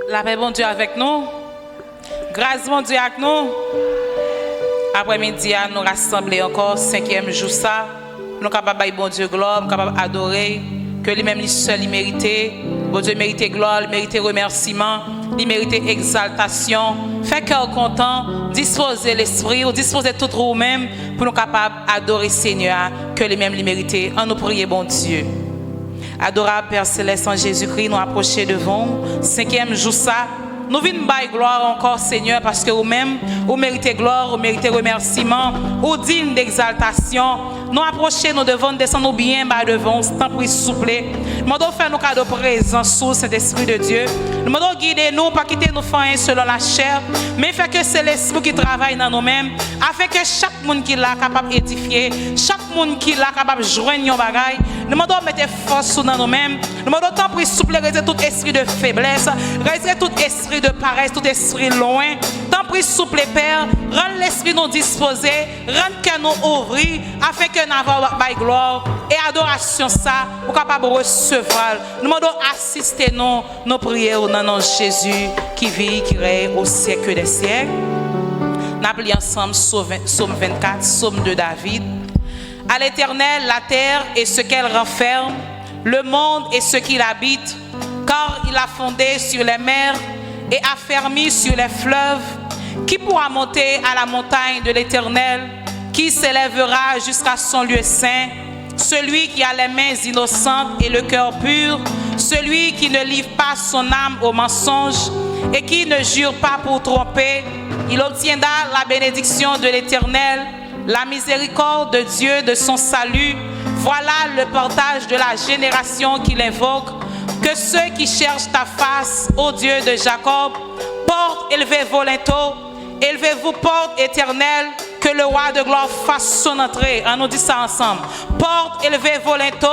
La paix, bon Dieu, avec nous. Grâce, bon Dieu, avec nous. Après-midi, nous rassembler encore, 5e jour ça. Nous sommes capables de bon Dieu gloire, nous sommes capables d'adorer. Que lui-même, seul, il mérite. Bon Dieu mérite gloire, il mérite remerciement, il mérite exaltation. Fait cœur content, disposer l'esprit, ou disposer tout vous-même pour nous capables d'adorer Seigneur, que lui-même, il mérite. En nous prier, bon Dieu. Adorable Père Céleste en Jésus-Christ, nous approcher devant. 5e jour ça. Nous venons bailler gloire encore, Seigneur, parce que vous-même, vous méritez gloire, vous méritez remerciement, vous digne d'exaltation. Nous approcher, nous devons descendre bien bas devant, tant pour souple. Nous devons faire nos cadeaux présents sous cet esprit de Dieu. Nous devons guider nous, pas quitter nos fins selon la chair, mais faire que c'est l'esprit qui travaille dans nous-mêmes, afin que chaque monde qui l'a capable d'édifier, chaque monde qui l'a capable de joindre nos bagailles. Nous devons mettre force dans nous-mêmes. Nous devons tant pour souple, retirer tout esprit de faiblesse, retirer tout esprit de paresse, tout esprit loin. Tant pis souple Père, rends l'esprit nous disposé, rends que nous ouvrir, afin que nous avons gloire et adoration ça, pour capable de recevoir. Nous demandons assister nos prières au nom de Jésus qui vit, qui règne au siècle des siècles. Nous appelons ensemble Psaume 24, Psaume de David. À l'Éternel, la terre et ce qu'elle renferme, le monde et ce qu'il habite, car il a fondé sur les mers et affermi sur les fleuves. Qui pourra monter à la montagne de l'Éternel? Qui s'élèvera jusqu'à son lieu saint? Celui qui a les mains innocentes et le cœur pur, celui qui ne livre pas son âme au mensonge et qui ne jure pas pour tromper, il obtiendra la bénédiction de l'Éternel, la miséricorde de Dieu de son salut. Voilà le partage de la génération qu'il invoque. Que ceux qui cherchent ta face, ô Dieu de Jacob, porte élevez vos linteaux, élevez-vous porte éternelle, que le roi de gloire fasse son entrée. On nous dit ça ensemble. Porte élevez vos linteaux,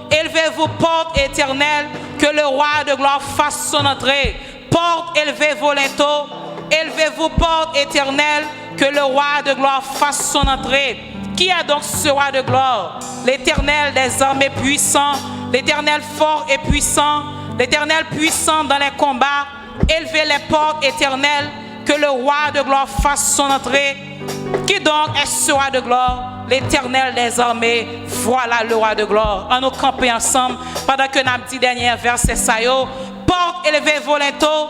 élevez-vous porte éternelle, que le roi de gloire fasse son entrée. Porte élevez vos linteaux, élevez-vous porte éternelle, que le roi de gloire fasse son entrée. Qui est donc ce roi de gloire? L'Éternel des armées puissants, l'Éternel fort et puissant, l'Éternel puissant dans les combats. Élevez les portes éternelles, que le roi de gloire fasse son entrée. Qui donc est ce roi de gloire? L'Éternel des armées, voilà le roi de gloire. En nous camper ensemble, pendant que nous avons dit dernier verset saillot. Porte, élevez vos linteaux,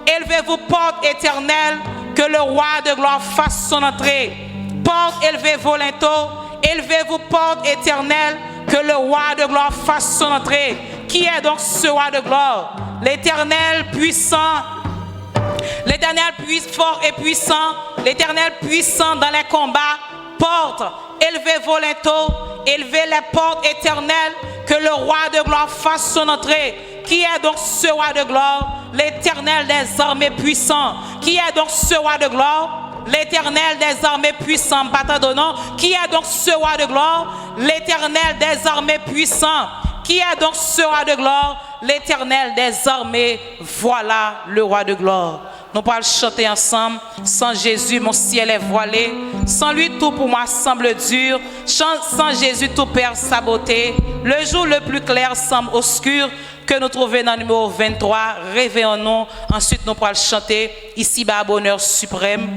élevez-vous porte éternelle, que le roi de gloire fasse son entrée. Porte, élevez vos linteaux, élevez-vous porte éternelle, que le roi de gloire fasse son entrée. Qui est donc ce roi de gloire? L'Éternel puissant, l'Éternel fort et puissant, l'Éternel puissant dans les combats. Porte, élevez vos linteaux, élevez les portes éternelles, que le roi de gloire fasse son entrée. Qui est donc ce roi de gloire? L'Éternel des armées puissant. Qui est donc ce roi de gloire? L'Éternel des armées puissant. Qui est donc ce roi de gloire? L'Éternel des armées puissant. Qui est donc ce roi de gloire? L'Éternel des armées, voilà le roi de gloire. Nous pourrons chanter ensemble. Sans Jésus, mon ciel est voilé. Sans lui, tout pour moi semble dur. Sans Jésus, tout perd sa beauté. Le jour le plus clair semble obscur. Que nous trouvons dans le numéro 23. Réveillons-nous. Ensuite, nous pourrons chanter. Ici-bas, bonheur suprême.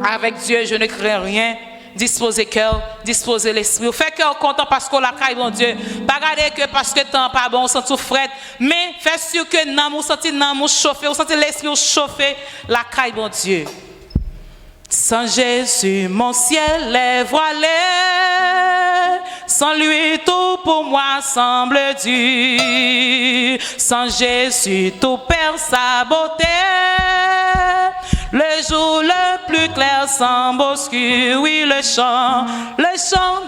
Avec Dieu, je ne crains rien. Disposez cœur, disposez l'esprit. Faites cœur content parce qu'on la caille, bon Dieu. Pas regarder que parce que temps pas bon, on sent tout fret. Mais faites sûr que nous sentez nous chauffer, on sent l'esprit chauffer, la caille, bon Dieu. Sans Jésus, mon ciel est voilé. Sans lui, tout pour moi semble dur. Sans Jésus, tout perd sa beauté. Le jour le plus clair semble obscur, oui le chant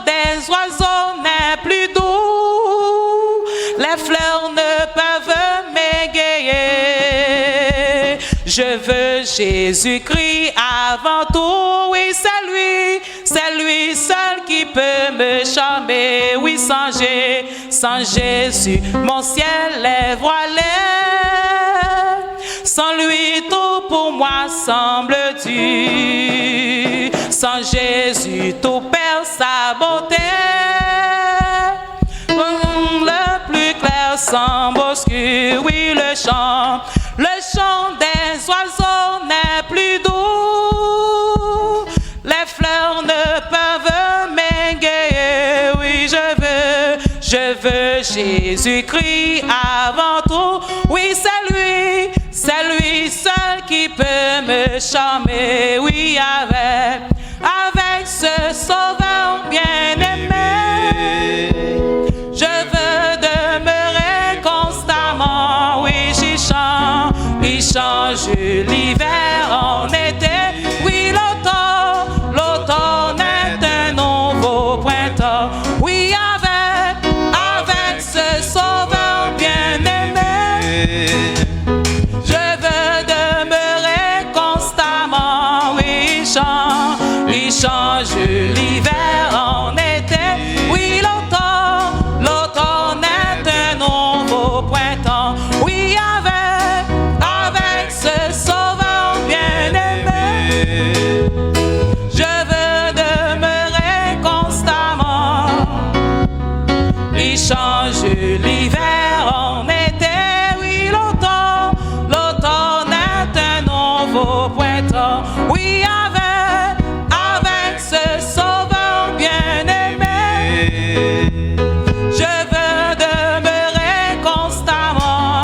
des oiseaux n'est plus doux, les fleurs ne peuvent m'égayer. Je veux Jésus-Christ avant tout, oui c'est lui seul qui peut me charmer, oui sans Jésus, mon ciel est voilé. Sans lui, tout pour moi semble dur. Sans Jésus, tout perd sa beauté. Le plus clair semble obscur, oui, le chant chant des oiseaux n'est plus doux. Les fleurs ne peuvent m'égayer. Oui, je veux Jésus-Christ avant tout. Oui, c'est lui seul qui peut me charmer. Oui, avec ce sauveur bien-aimé, je veux demeurer constamment. Oui, il change l'hiver en été. Oui, l'automne est un nouveau printemps. Oui, avec ce sauveur bien-aimé, je veux demeurer constamment. Oui, il change l'hiver en été. Oui, l'automne est un nouveau printemps. Oui, avec ce sauveur bien-aimé, je veux demeurer constamment. Il change l'hiver en été. Oui, l'automne est un nouveau printemps. Oui, avec ce sauveur bien-aimé, je veux demeurer constamment.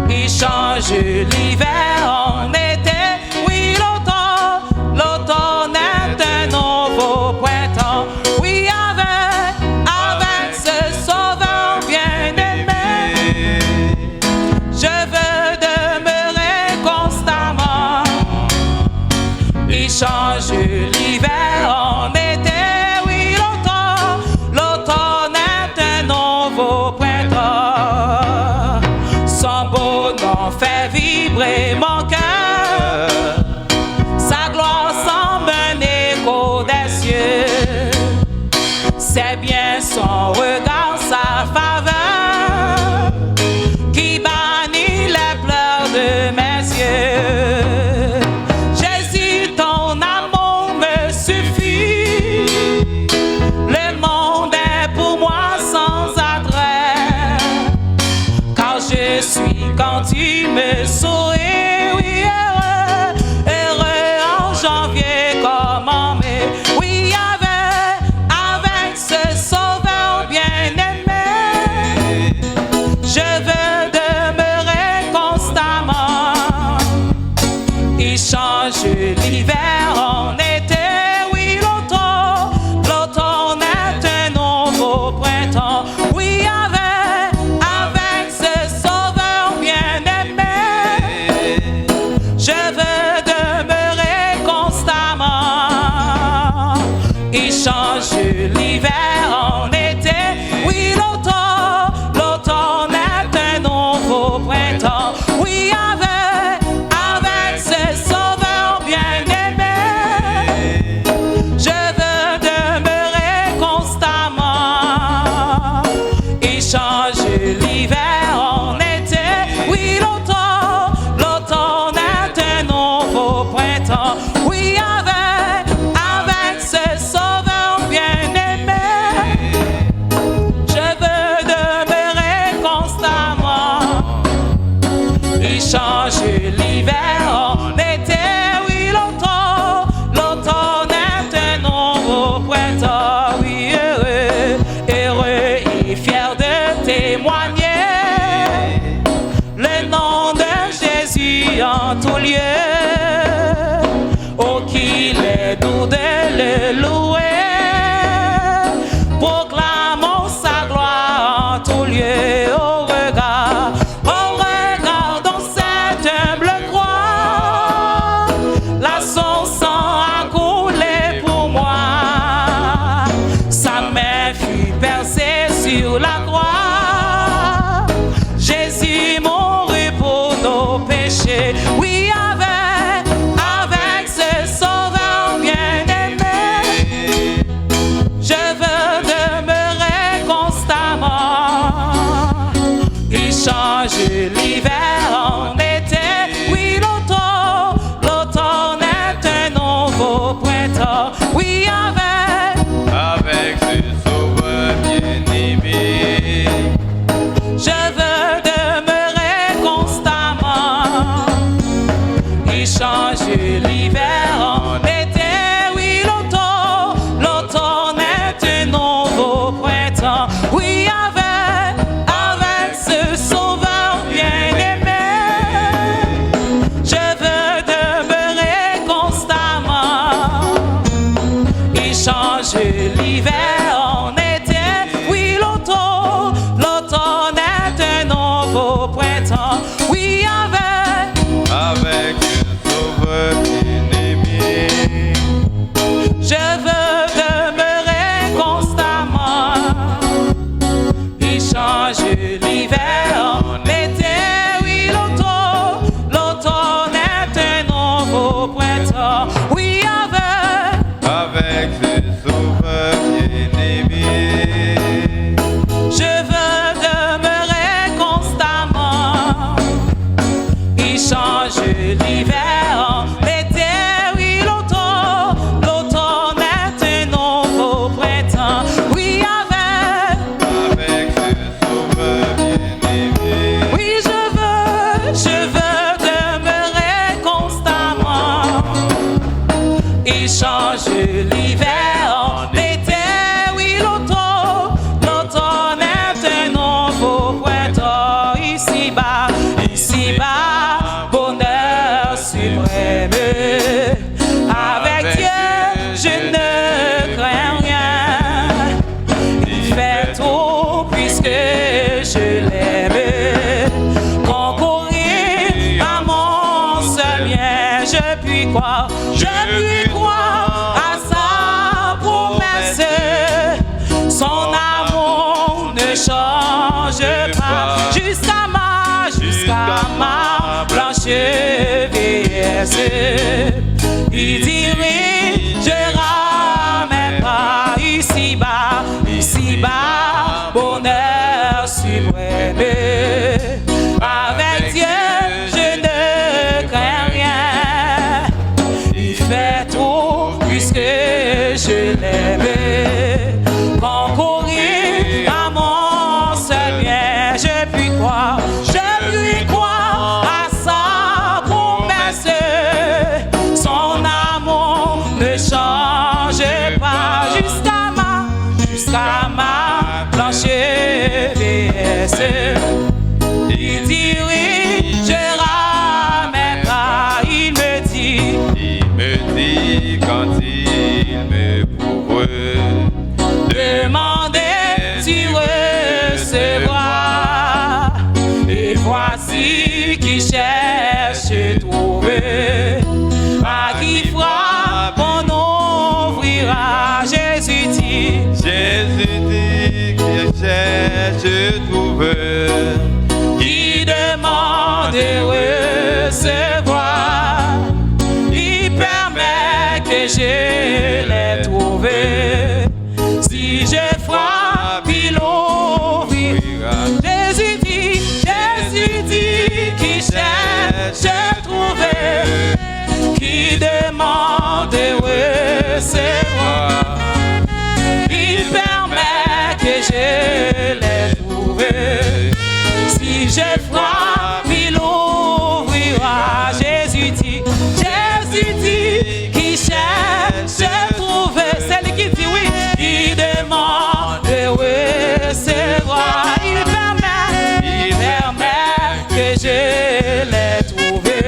Il change l'hiver en été. Oui, l'automne est un nouveau printemps. Oui, avec ce sauveur bien-aimé, je veux demeurer constamment. Il change l'hiver en été. Oui, l'automne est un nouveau printemps. Son beau nom fait vibrer mon cœur. Sa gloire semble un écho des cieux. C'est bien son regard, sa faveur, qui bannit les pleurs de mes yeux. Jésus, ton amour me suffit. Le monde est pour moi sans attrait, car je suis quand tu me souris. Oui, heureux en janvier comme en mai. Oui, avec ce sauveur bien-aimé, je veux demeurer constamment. Il change l'hiver en été. Oui, l'automne est un nouveau printemps. Oui, avec ce sauveur bien-aimé, je veux demeurer constamment. Il change l'hiver en été. Oui, l'automne est un nouveau printemps. Oui, avec ce sauveur bien-aimé, je veux demeurer constamment. Il change l'hiver en été. Oui, l'automne est un nouveau printemps. Oui, avec ce sauveur bien-aimé, je veux demeurer constamment. Il change l'hiver en été. Oui, l'automne est un nouveau printemps. Oui, heureux et fier de témoigner le nom de Jésus en tout lieu. Oh, qu'il est doux de le louer. Proclamons sa gloire en tout lieu. Au regard dans cette humble croix, là son sang a coulé pour moi. Sa main fut percée sur la croix. Jésus mourut pour nos péchés. Oui, avec ce sauveur bien-aimé, il change l'hiver en été. Oui, l'automne est un nouveau printemps. Oui, avec ce sauveur bien-aimé, je veux demeurer constamment. Il change l'hiver en été. Oui, l'automne est un nouveau printemps. Oui, avec le sauveur bien-aimé, je veux demeurer constamment. Il change l'hiver en été. Oui, l'automne est un nouveau printemps. Oui, avec le sauveur bien-aimé, je veux demeurer constamment. Il change l'hiver en été. Oui, l'automne est un nouveau printemps. Oui, avec le sauveur bien-aimé, oui, je veux demeurer constamment. Il change l'hiver en été. Oui, l'automne est un nouveau printemps. Ici-bas, bonheur suprême. Avec Dieu, je ne crains rien. Il fait tout puisque je l'aime. Concourir à mon seul bien, je puis croire à sa promesse. Son amour ne change pas jusqu'à ma blanche vieillesse. Il dirigera mes pas ici-bas, bonheur suprême. Avec Dieu, je ne crains rien. Il fait tout puisque je l'aime. Concourir à mon seul bien, je puis croire à sa promesse. Son amour ne change pas jusqu'à ma blanche vieillesse. Il dirigera mes pas. Il me dit quand il me prouve, demandez, tu recevras. Et voici qui cherche trouver. À qui frappe, on ouvrira. Jésus dit qu'il cherche trouver, qui demande et recevoir. Il permet que je l'ai trouvé. Si je frappe, il ouvrira. Jésus dit qui cherche trouver, qui demande et recevoir. Il permet que je l'ai trouvé. Si je frappe, il ouvrira. Jésus dit qui cherche trouver. C'est lui qui dit oui. Il demande et recevoir. Il permet que je l'ai trouvé.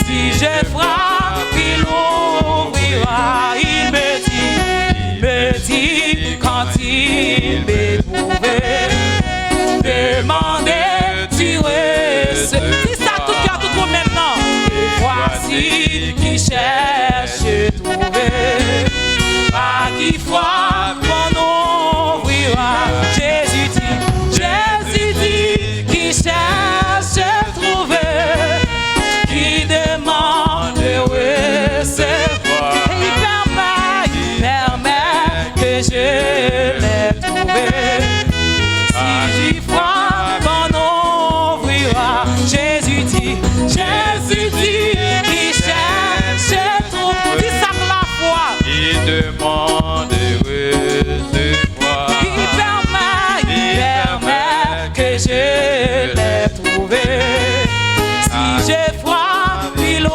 Si je frappe, il ouvrira. Il me dit quand il m'est trouvé. Demandez, tu recevras. Dis ça tout cœur, tout le monde maintenant. Et voici qui cherche trouver. À qui frappe, on ouvrira. Jésus dit qui cherche trouver, qui demande recevoir. Et il permet que je l'ai trouvé. Si j'y frappe, on ouvrira. Jésus dit qui cherche trouver. Dis ça pour la foi. il demande recevoir. Il permet que je l'ai trouvé. Si je frappe, il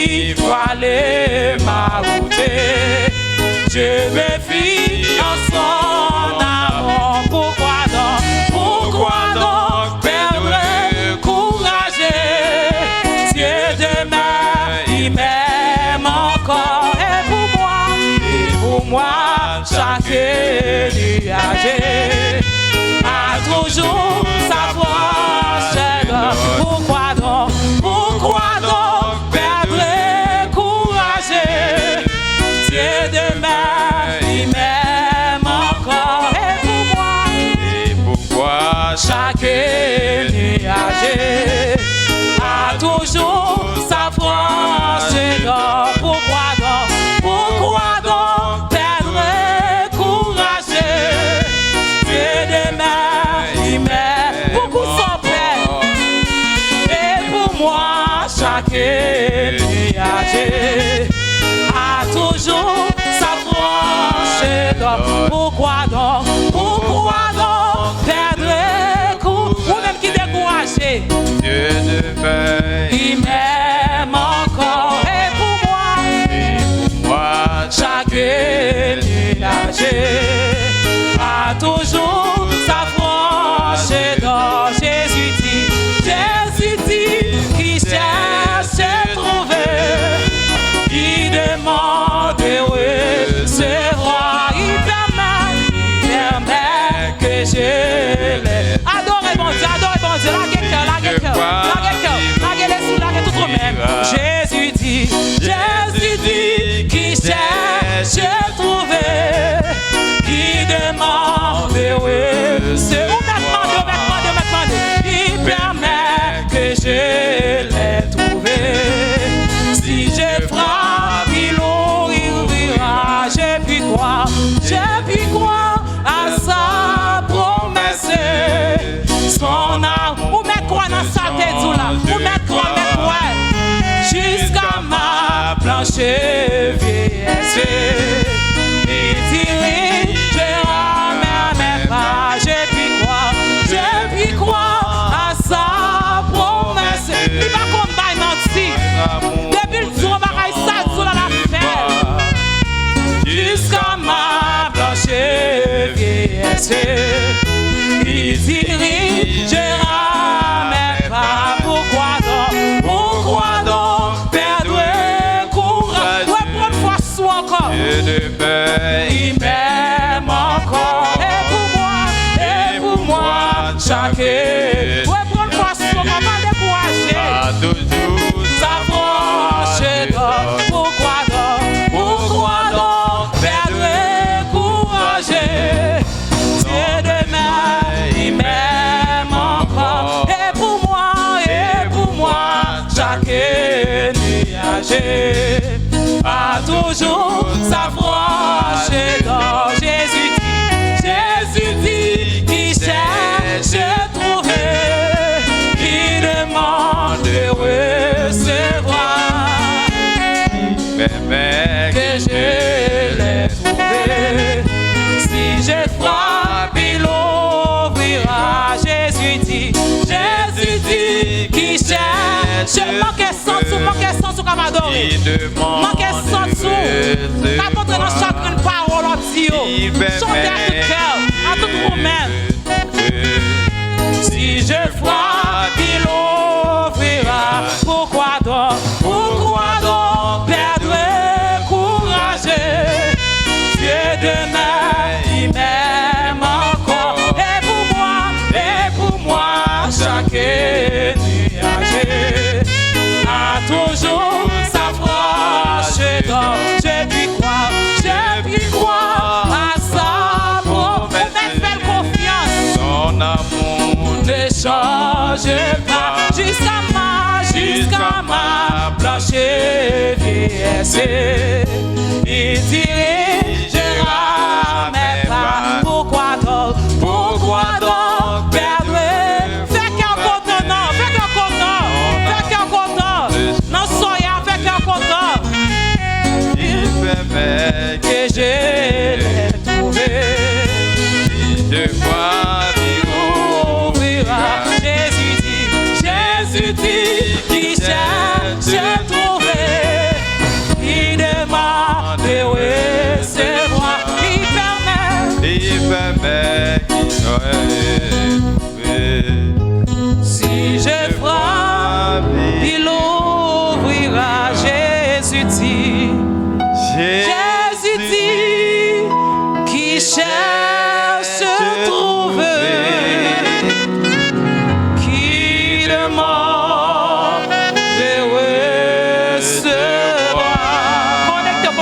qui voilait ma route. Je me fie en son amour. Pourquoi donc perdre courage? Dieu demeure, il m'aime encore. Et pour moi, chaque nuage a toujours sa voix. Pourquoi donc perdre courage? Dieu demeure, il m'aime encore. Et pourquoi chaque nuage a toujours sa force d'or? Pourquoi donc perdre courage? Dieu demeure, il m'aime beaucoup son père. Et pour moi, chaque nuage a toujours sa force d'or. Pourquoi donc perdre courage? Vous-même qui découragez, Dieu demeure, il m'aime encore. Et pour moi, chaque nuage a toujours sa force d'or. Jésus dit, qui cherche à trouver, qui demande recevoir. Il permet que je l'aime. Adorez bon Dieu, laguez le cœur, laguez les sous, laguez tout même. Jésus dit, qui cherche à trouver, qui demande recevoir. Il permet que je l'ai trouvé. Si je frappe, il ouvrira. Je puis croire à sa promesse. Son âme, ou mettre quoi dans sa tête, là? Ou mettre quoi, jusqu'à ma blanche vieillesse. Il dirigera mes pas. Je puis croire à sa promesse. Il va combattre menti. Depuis le jour, bagaille ça, tout la fait. Jusqu'à ma blanche vieillesse. Il dirigera mes pas. Pourquoi donc perdre courage? Ouais, pour une fois, soit encore. Dieu demeure, Il m'aime encore. Et pour moi, chaque ouais, pour une fois, soit encore. Pas décourager. a toujours Sa proche d'or. Pourquoi donc perdre courage? Dieu demeure, il m'aime encore. Et pour moi, chaque nuage a toujours sa proche d'or. Jésus dit, qui cherche à trouver, qui demande recevoir. permet Que je l'ai trouvé. Si je frappe, il ouvrira. Jésus dit, qui cherche. Manquez sans sous comme adoré. il demande Manquez sans sous. T'apportez dans chacune parole en tio. Chantez à tout cœur, à tout vous-même. Si je frappe, il ouvrira. Pourquoi donc perdre courage? Dieu demeure, il m'aime encore. Et pour moi, chaque nuage a toujours sa proche d'or. Je puis croire à sa promesse. Fais confiance. son amour Ne change pas jusqu'à ma blanche vieillesse. Il dirigera mes pas. Pourquoi donc perdre? Fais qu'un content, non soyez, fais qu'un content. il permet Que je l'ai trouvé. de voir Ouvrira. Jésus dit, qui cherche à trouver,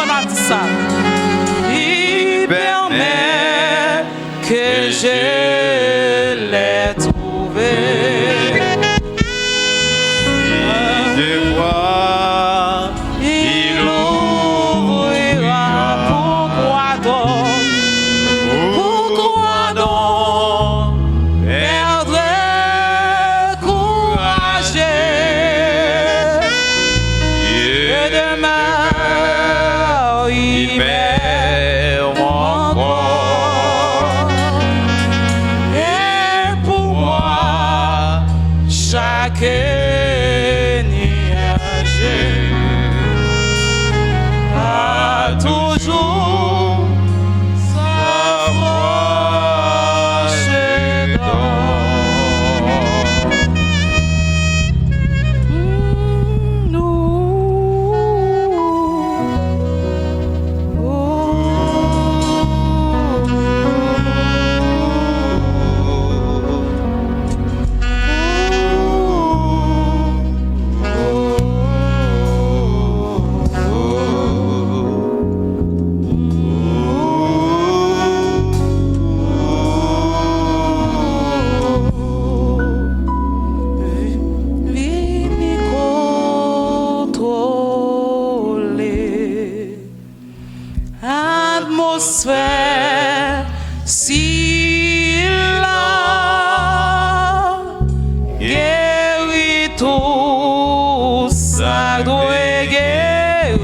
m'a dit ça. Il permet que je l'ai trouvé. De voir, il ouvrira. Pourquoi donc? Pourquoi donc perdre courageux? Et demain, il m'aime encore. Et pour moi, chaque nuage a toujours sa proche Vini contrôler atmosphère si là guérit tout ça doit guérir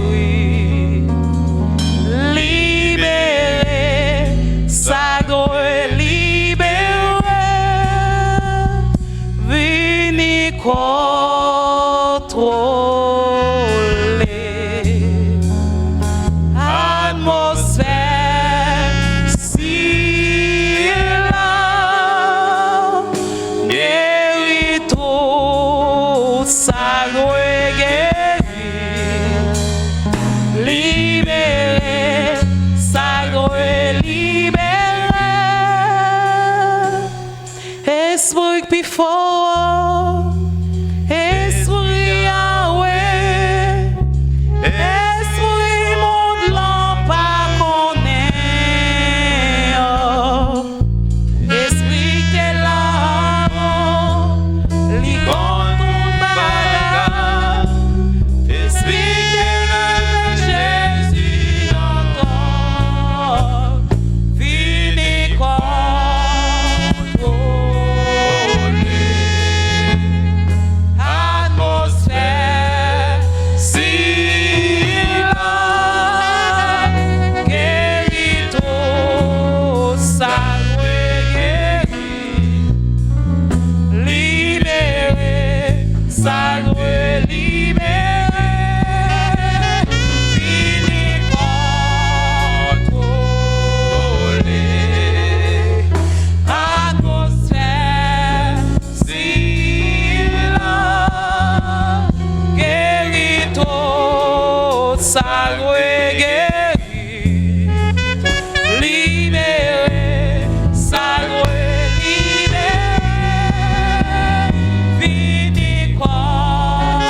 libérer ça doit libérer vini contrôler atmosphère si là guérit tout ça doit guérir libérer ça doit libérer esprit plus fort esprit Yahweh esprit monde l'empa connaît esprit que l'amour li compte bagarre esprit que Jésus encore vini contrôler atmosphère si là guérit tout ça doit guérir libérer ça doit libérer vini contrôler atmosphère si là guérit tout ça doit guérir libérer ça doit libérer vini contrôler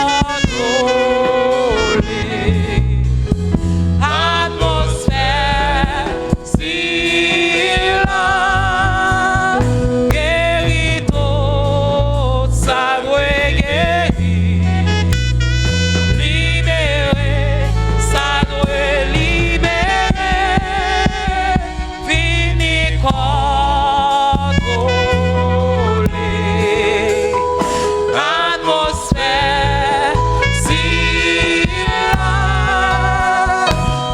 atmosphère si là guérit tout ça doit guérir libérer ça doit libérer vini contrôler atmosphère si là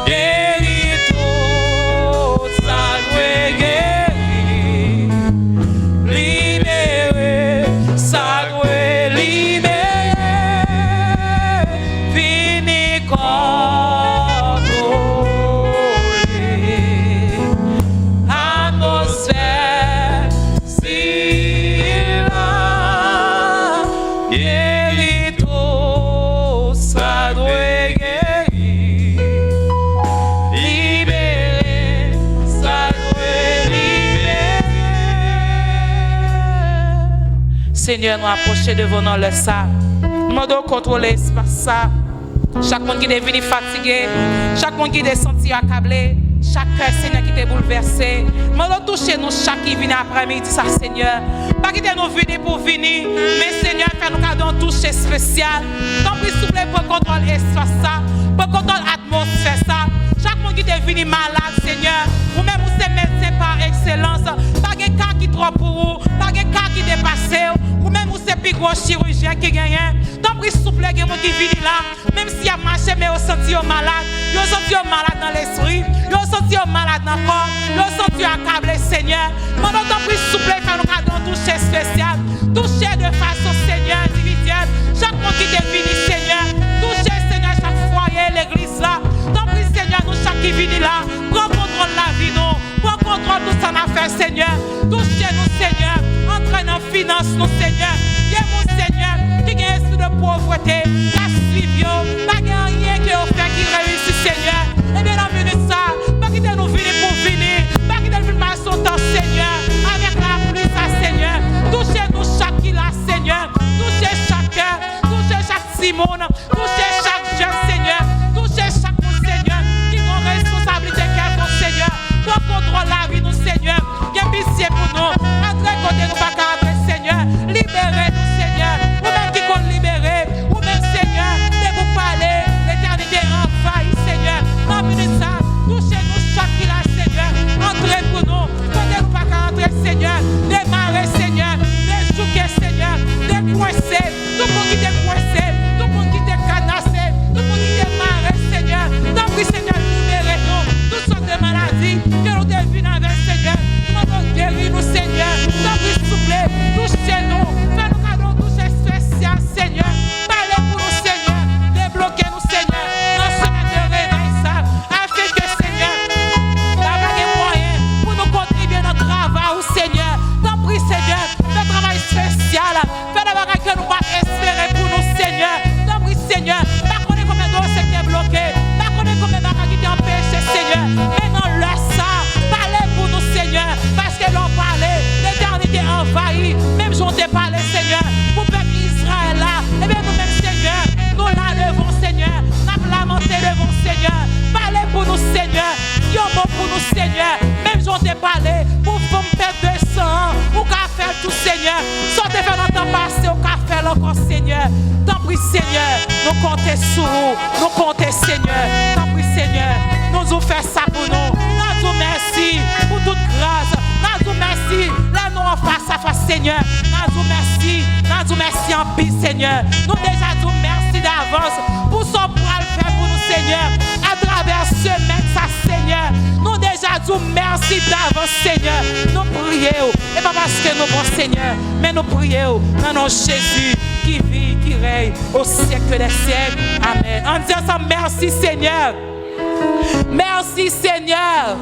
guérit tout ça doit guérir libérer ça doit libérer vini contrôler atmosphère si là guérit tout ça doit guérir libérer ça doit libérer Seigneur nous approcher devant nous le ça nous devons contrôler l'espace ça Chaque monde qui est venu fatigué, chaque monde qui est senti accablé, chaque cœur, Seigneur, qui est bouleversé. Nous toucher nous chaque qui vient après-midi, ça, Seigneur. Pas quitter nous venir pour venir, mais Seigneur, faire nous cadeau toucher spécial. Tant pis, s'il vous plaît, pour contrôler l'espace, ça, pour contrôler l'atmosphère, ça. Chaque monde qui est venu malade, Seigneur, ou même vous êtes médecin par excellence, pas de cas qui trop pour vous, pas de cas qui dépasse, ou même vous êtes plus gros chirurgien qui gagne. Tant pis, s'il vous plaît, que qui vient là, même s'il y a marché, mais vous sentez malade, vous sentez malade dans l'esprit, vous sentez malade dans le corps, vous sentez accablé, Seigneur. Pendant tant pis, s'il vous plaît, faire nous cadeau toucher spécial, toucher de façon, Seigneur, individuelle. Chaque monde qui est venu, Seigneur, toucher, Seigneur, chaque foyer, l'église là. Tant pis, Seigneur, nous chaque qui vient là, prends contrôle la vie, nous, prends contrôle de son affaire, Seigneur. Touchez-nous, Seigneur, entraîne en finance, nous, Seigneur. Dieu, mon Seigneur, qui a un esprit de pauvreté, la suivi, pas rien qui a fait qui réussit, Seigneur. Et bien, dans minute ça, pas quitter nous venir pour venir, pas quitter nous venir son temps, Seigneur, avec la pluie, ça, Seigneur. Touchez-nous chaque qui là, Seigneur. Touchez chacun, touchez chaque Simone, touchez chaque jeune, Seigneur. Touchez chaque monde, Seigneur, qui a une responsabilité quelconque, Seigneur. Pour contrôler la vie, nous, Seigneur. Qui est pitié pour nous. Entrez côté nous, pas qu'à Seigneur. Libérez-nous, Seigneur. Ou même qui compte libérer. Ou même, Seigneur, de vous parler. L'éternité envahit, Seigneur. En minute ça, touchez-nous chaque qui là, Seigneur. Entrez pour nous. Côté nous, pas qu'à entrer, Seigneur. Démarrez, Seigneur. Déjouquez, Seigneur. Décoincez. Tout le monde qui est coincé. Tout le monde qui est canassé. Tout le monde qui est marré, Seigneur. Tant pis, Seigneur, libérez-nous. Toutes sortes de maladies que nous devinons avec, Seigneur. Nous guéris-nous, Seigneur. Tant pis, s'il vous plaît, touchez-nous. Fais-nous cadeau, toucher spécial, Seigneur. Parlez pour nous, Seigneur. Débloquez-nous, Seigneur. Dans ce semaine de réveil, ça. Afin que, Seigneur, d'avoir des moyens pour nous contribuer dans le travail, Seigneur. Tant pis, Seigneur. Fais un travail spécial. Fais d'abord que nous pas espérer pour nous, Seigneur. Tant pis, Seigneur. Pas connaître combien de dossiers qui est bloqué. Pas connaître combien de barrages qui est empêché, Seigneur. Mais non, là, ça. Parlez pour nous, Seigneur. Parce que l'on parlait, l'éternité envahie. Même si on t'a parlé, Seigneur, pour le peuple Israël là. Et bien nous-mêmes, Seigneur, nous là devant, Seigneur. Nous lamenté devant, Seigneur. Parlez pour nous, Seigneur. Yon bon pour nous, Seigneur. Même si on t'a parlé, pour faire perdre 200 ans, ou qu'à faire tout, Seigneur. Sortez faire notre temps passé, ou qu'à faire encore, Seigneur. Tant pis, Seigneur, nous comptons sur vous. Nous comptons, Seigneur. Tant pis, Seigneur, nous vous faisons ça pour nous. Nous vous merci pour toute grâce. Nous vous merci. Là, nous en face à face, Seigneur. Nous vous merci. Nous vous merci en paix, Seigneur. Nous déjà vous merci d'avance pour ce qu'on va le faire pour nous, Seigneur. À travers ce semaine, ça, Seigneur. Nous déjà vous merci d'avance, Seigneur. Nous prions. Et pas parce que nous bon, Seigneur, mais nous prions dans nom de Jésus qui vit, qui règne au siècle des siècles. Amen. En disant ça, merci, Seigneur. Merci, Seigneur.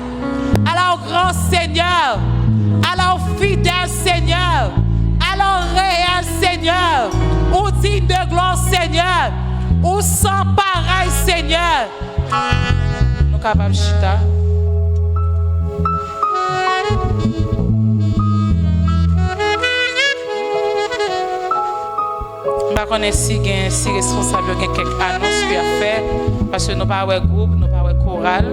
Alors, grand Seigneur. Alors, fidèle Seigneur. Alors, réel Seigneur. Ou digne de gloire, Seigneur. Ou sans pareil, Seigneur. Nous sommes capables de chita. Je ne sais pas si responsable de quelques annonces qu'il a fait parce que nous n'avons pas de groupe, nous n'avons pas de chorale.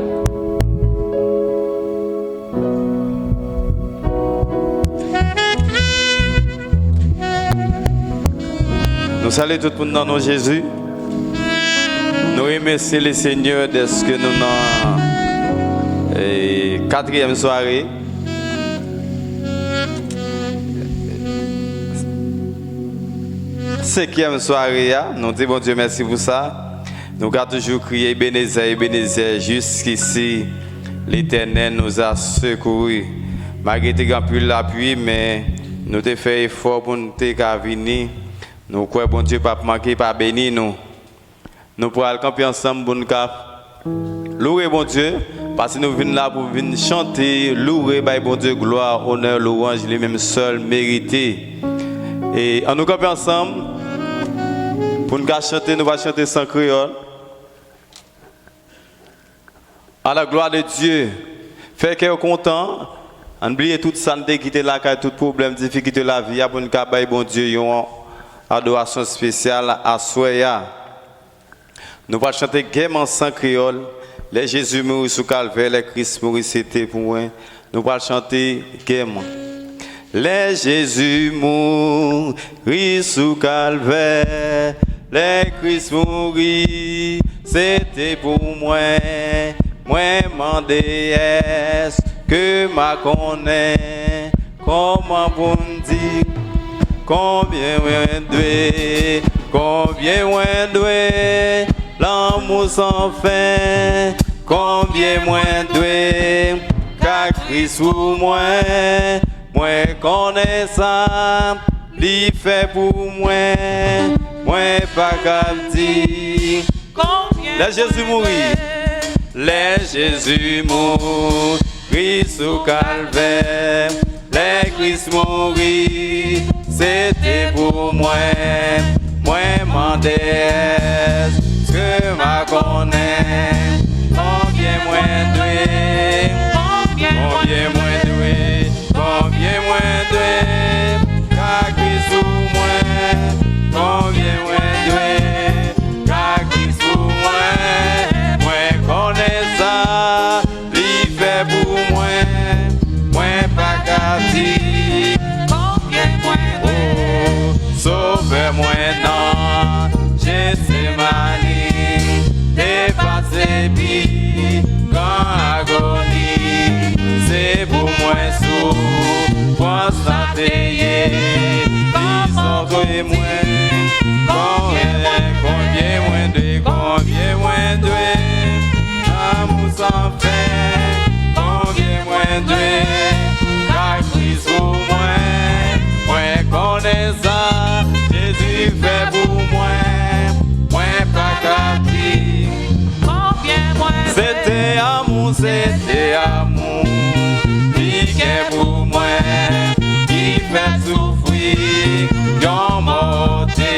Nous saluons tout le monde dans nos Jésus. Nous remercions le Seigneur de ce que nous avons la quatrième soirée. Cinquième soirée, nous disons bon Dieu merci pour ça. Nous avons toujours crié Ebenezer, Ebenezer, jusqu'ici l'Éternel nous a secourus. Malgré que nous avons pu l'appui, mais nous avons fait effort pour nous venir. Nous croyons bon Dieu pas manquer, pas bénir nous. Nous pourrons camper ensemble pour nous louer bon Dieu, parce que nous venons là pour venir chanter, louer bon Dieu, gloire, honneur, louange, les mêmes seuls mérités. Et en nous camper ensemble, pour nous chanter, nous allons chanter sans créole. À la gloire de Dieu, fait que content, oubliez tout ça, qui était là, tout problème, difficulté de la vie, pour nous bon Dieu, une adoration spéciale à Soya. Nous allons chanter gaiement sans créole. Les Jésus mourut sous calvaire, les Christ mourut, c'était pour moi. Nous allons chanter gaiement. Les Jésus mourut sous calvaire, les Christ mourut, c'était pour moi. Moi mandé est-ce que ma connaît, comment pour me dire combien moins doué, l'amour sans fin, combien moins doué, car Christ pour moi, moi connais ça, lui fait pour moi pas qu'à dire, les Jésus mourit, les Jésus mourit sous calvaire, les Christ mourit, c'était pour moi mandé, ce que ma connaît, combien moins doué, combien moins doué, combien moins doué, car Christ pour moi, combien moins doué, car Christ pour moi connaît ça, lui fait pour moi pas qu'à dire, sauve-moi non, Gethsémani, dépassé bi, quand agonie, c'est pour moi sous, constater, disons que moi, combien moins de, amour sans fin, combien moins de, car Christ pour moi connais ça, Jésus fait pour moi pas qu'à dire, c'était amour, qui est pour moi, qui fait souffrir, yon morté,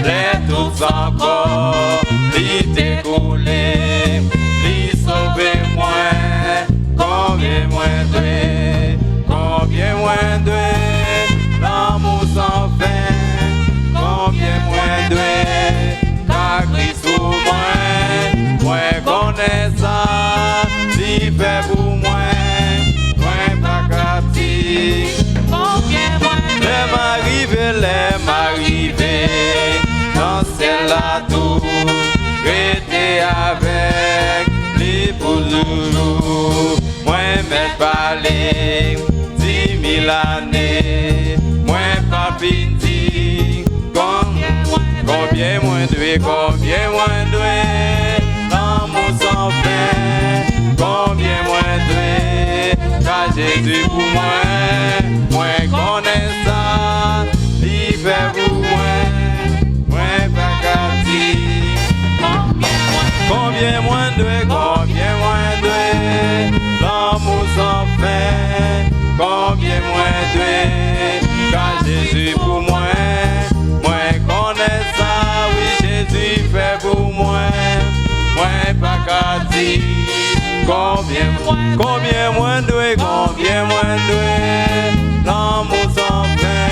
les tous encore, li découlé, li sauvé moi, combien moins de, l'amour sans fin, combien moins de, car Christ pour moi connais ça, si fait pour moi pas qu'à dire, les m'arriver, dans celle-là tout, rester avec, les pour toujours, moi m'être parlé, 10 000 années, moi pas fini, combien moins de, l'amour sans fin, combien moins de, car Jésus pour moi connais ça, il fait pour moi pas qu'à dire, combien moins de, l'amour sans fin, combien moins de, car Jésus pour moi connais ça, oui Jésus fait pour moi pas qu'à dire, combien moins de, l'amour sans fin,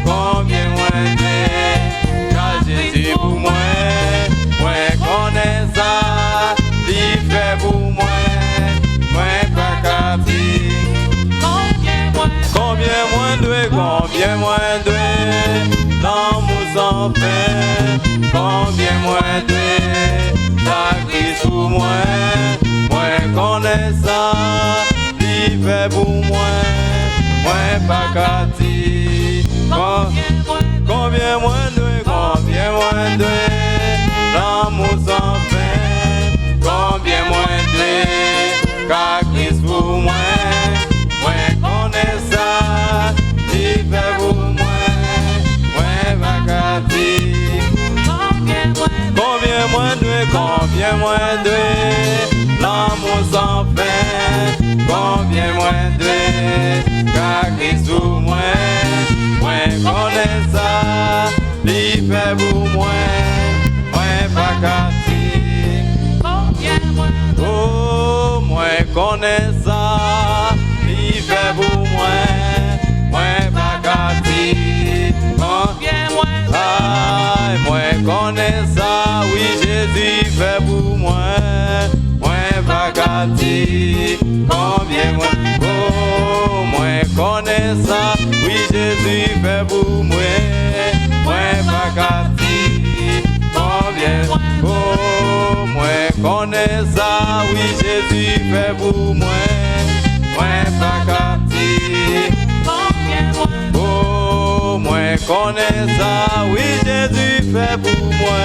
combien moins de, car Jésus pour moi connais ça, il fait pour moi pas qu'à dire, combien moins de, l'amour sans fin, combien moins de, car Christ pour moi connais ça, il fait pour moi pas qu'à dire, combien moins de, l'amour sans fin, combien moins de, car Christ pour moi connais ça, il fait pour moi pas qu'à dire, combien moins de, l'amour sans fin, combien moins de, car Christ pour moi connais ça, il fait pour moi pas qu'à dire, oh moi connais ça, il fait pour moi pas qu'à dire, moi connais ça, oui Jésus Jésus fait pour moi, moi pas qu'à dire combien moi, oh, moi connais ça, oui Jésus fait pour moi, moi pas qu'à dire combien, oh, moi connais ça, oui Jésus fait pour moi, moi pas qu'à dire combien, oh, moi connais ça, oui Jésus fait pour moi,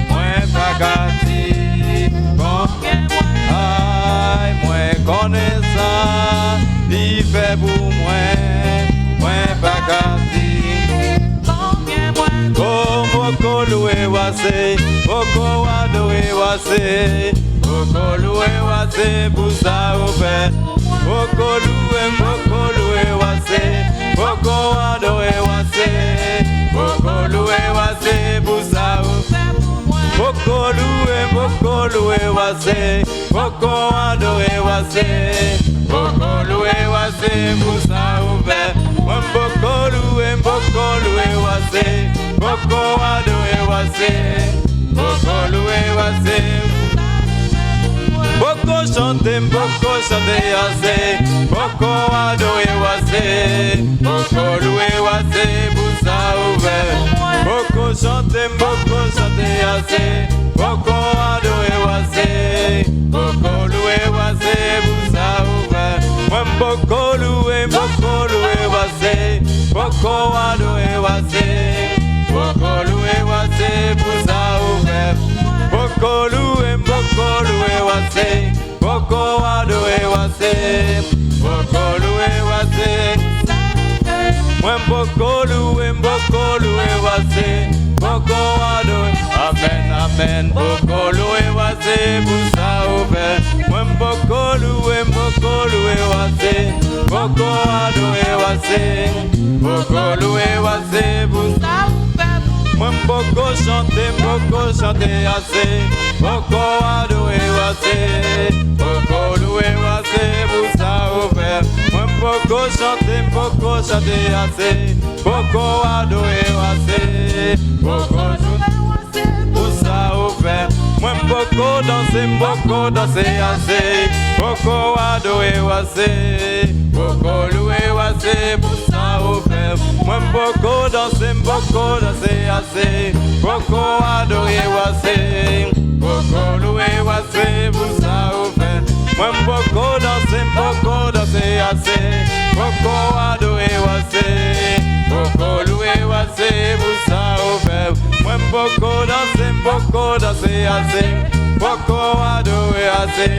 moi pas qu'à dire combien, aïe, moi connais ça, il fait pour moi, moi pas qu'à dire combien, oh, moko loué wase, moko adoré wase, moko loué wase, pour ça au fait, moko loué wase, moko adoré wase, moko loué wase, pour ça au fait, moko loué wase, moko adoré wase, moko loué wase, pour ça au fait, moko loué wase, moko adoré wase, moko loué wase, moko chante assez, moko adoré wase, moko loué wase, pour ça ouvert, moko chante assez, moko adoré wase, moko loué wase, pour ça ouvert, moko loué wase, moko adoré wase, moko loué wase, pour ça ouvert, moko loué wase, moko adoré wase, moko loué wase, moko loué wase, moko adoré, amen, moko loué wase, pour ça ouvert, moko loué wase, moko adoré wase, moko loué wase, pour ça ouvert, moko chante assez, moko adoré wase, moko loué wase, pour ça ouvert, moko chante assez, moko adoré wase, moko pour ça ouvert, moko danser assez, moko adoré wase, moko loué wase, pour ça ouvert, moko danser assez, moko adoré wase, moko loué wase, pour ça ouvert, moko danser assez, moko adoré wase, moko loué wase, pour ça ouvert, moko danser assez, moko adoré wase,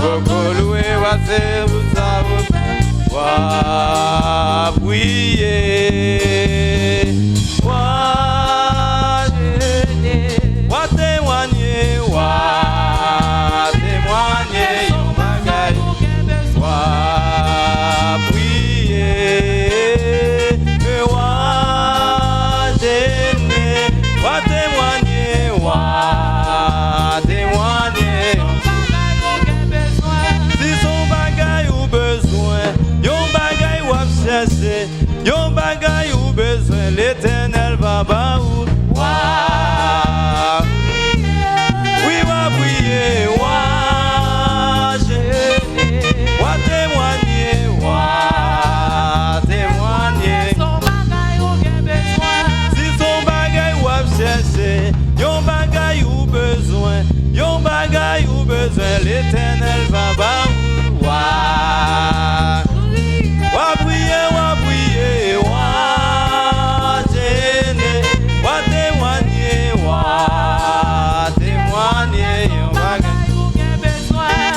moko loué wase, pour ça ouvert, wa prier, wa gêner, wa témoigner, wa témoigner, yon bagay, wa prier, wa gêner, wa témoigner, wa témoigner, si son bagay ou besoin, yon bagay ou chercher, yon bagay ou besoin, l'Éternel va baout. Oui, wa prier, wa gêner, wa témoigner, wa témoigner. Si son bagay ou chercher, yon bagay ou besoin, l'Éternel va baout. Wa prier, wa gêner, wa témoigner, wa témoigner, yon bagay.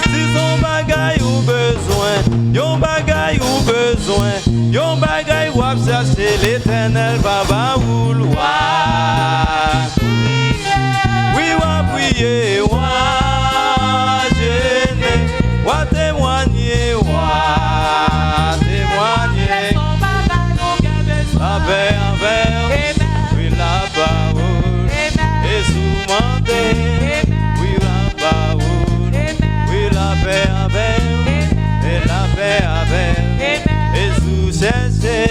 Si son bagay ou besoin, yon bagay ou besoin, yon bagay ou chercher, l'Éternel va baoul. Oui, wa prier, wa gêner, wa témoigner, wa témoigner. Avec, oui, la parole, et souvent, oui, la parole, oui, la paix avec, et la paix avec, et sous chercher,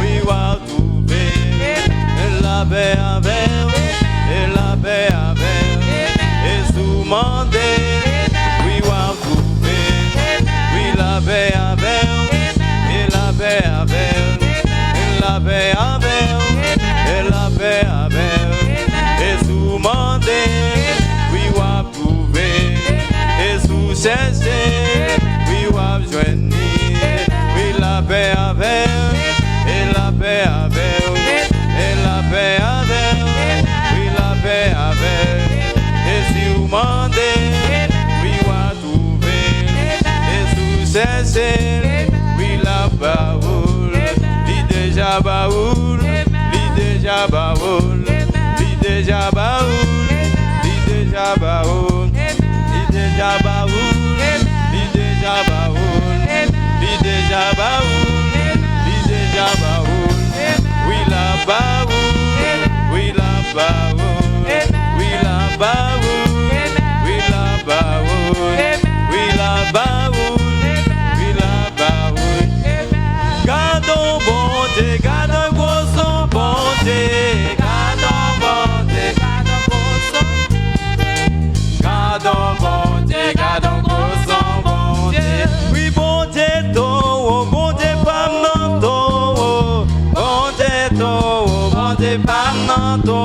oui, wa trouver, et la paix avec, et la paix avec. demandé, oui, wap trouvé, oui, la paix avec, et la paix avec, et la paix avec, et la paix avec, et sous mandé, oui, wap trouvé, et sous cherché, oui, wap joigné, oui, la paix avec, et la paix avec, et la paix avec, oui, la paix avec, et si vous mandez, oui, wap trouvé, et sous cherché, oui, la baoule, li déjà baoule, li déjà baoule, li déjà baoule, li déjà baoule, li déjà baoule, li déjà baoule, li déjà baoule, li déjà baoule, oui la baoule, oui la baoule, oui la baoule, oui la baoule, oui la baoule, oui la baoule. Gardons bonté, gardons gros son bonté, gardons bonté, gardons gros son. Gardons bonté, gardons gros son bonté. Oui bonté to, bonté pam nan to, bonté to, bonté pam nan to,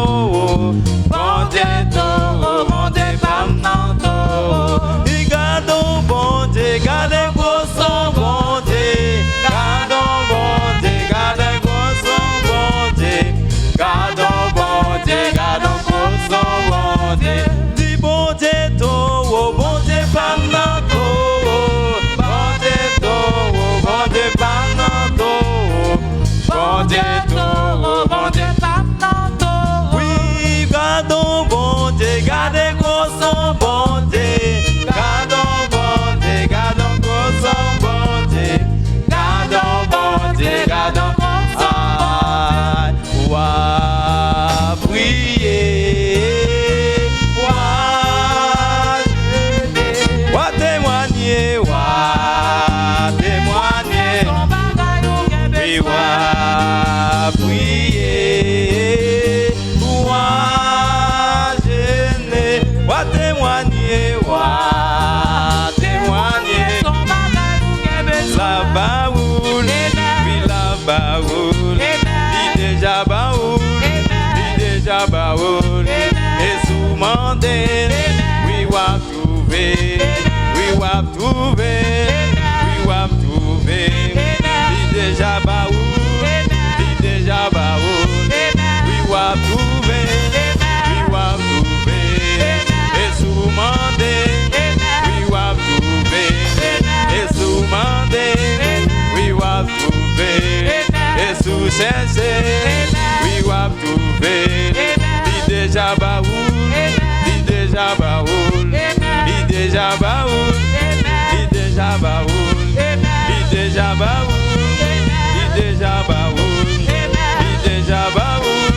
bonté to, bonté pam nan to. Oui gardons bonté, gardons gros son bonté, gardons bonté, gardons gros son bonté, gardons bonté, gardons gros son bonté. Di bonté to, bonté pam nan to, bonté to, bonté pam nan to, bonté to, bonté pam nan to. Oui, gardons bonté, gardez gros son bonté, gardons bonté, gardons gros son bonté, gardons bonté, gardons gros son bonté. Ouah, prier, ouah, jeûner, ouah, témoigner, ouah, témoigner, oui, ouah, prier, ouah, jeûner, ouah, témoigner, ouah, témoigner. La baoule, oui la baoule, li déjà baoule, li déjà baoule, et sous mandé, oui wap trouvé, oui wap trouvé, oui wap trouvé, li déjà baoule, li déjà baoule, oui wap trouvé, oui wap trouvé, et sous mandé, oui wap trouvé, et sous mandé, oui wap trouvé, et sous cherché, oui wap trouvé, li déjà baoule, li déjà baoule, li déjà baoule, li déjà baoule, li déjà baoule, li déjà baoule, li déjà baoule,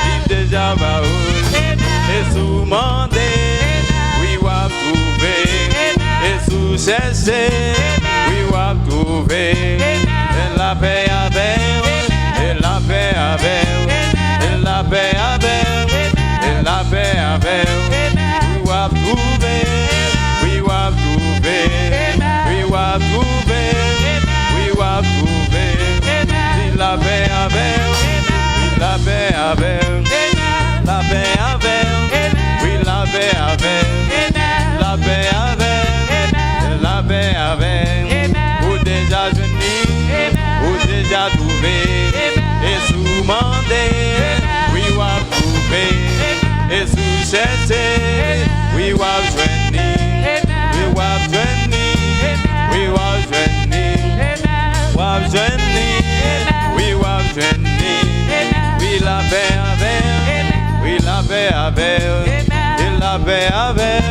li déjà baoule, et sous mandé, oui wap trouvé, et sous cherché, oui wap trouvé, et la paix avec, et la paix avec, et la paix avec, et la paix avec, oui wap trouvé, oui wap trouvé, oui wap trouvé, oui wap trouvé, la paix avec, la paix avec, la paix avec, oui la paix avec, la paix avec, la paix avec, ou déjà jeuni, ou déjà trouvé, et sous mandé, oui wap trouvé, et sous cherché, oui wap joigné, oui wap joigné, oui wap joigné, wap joigné, oui wap joigné, oui la paix avec, oui la paix avec, et la paix avec,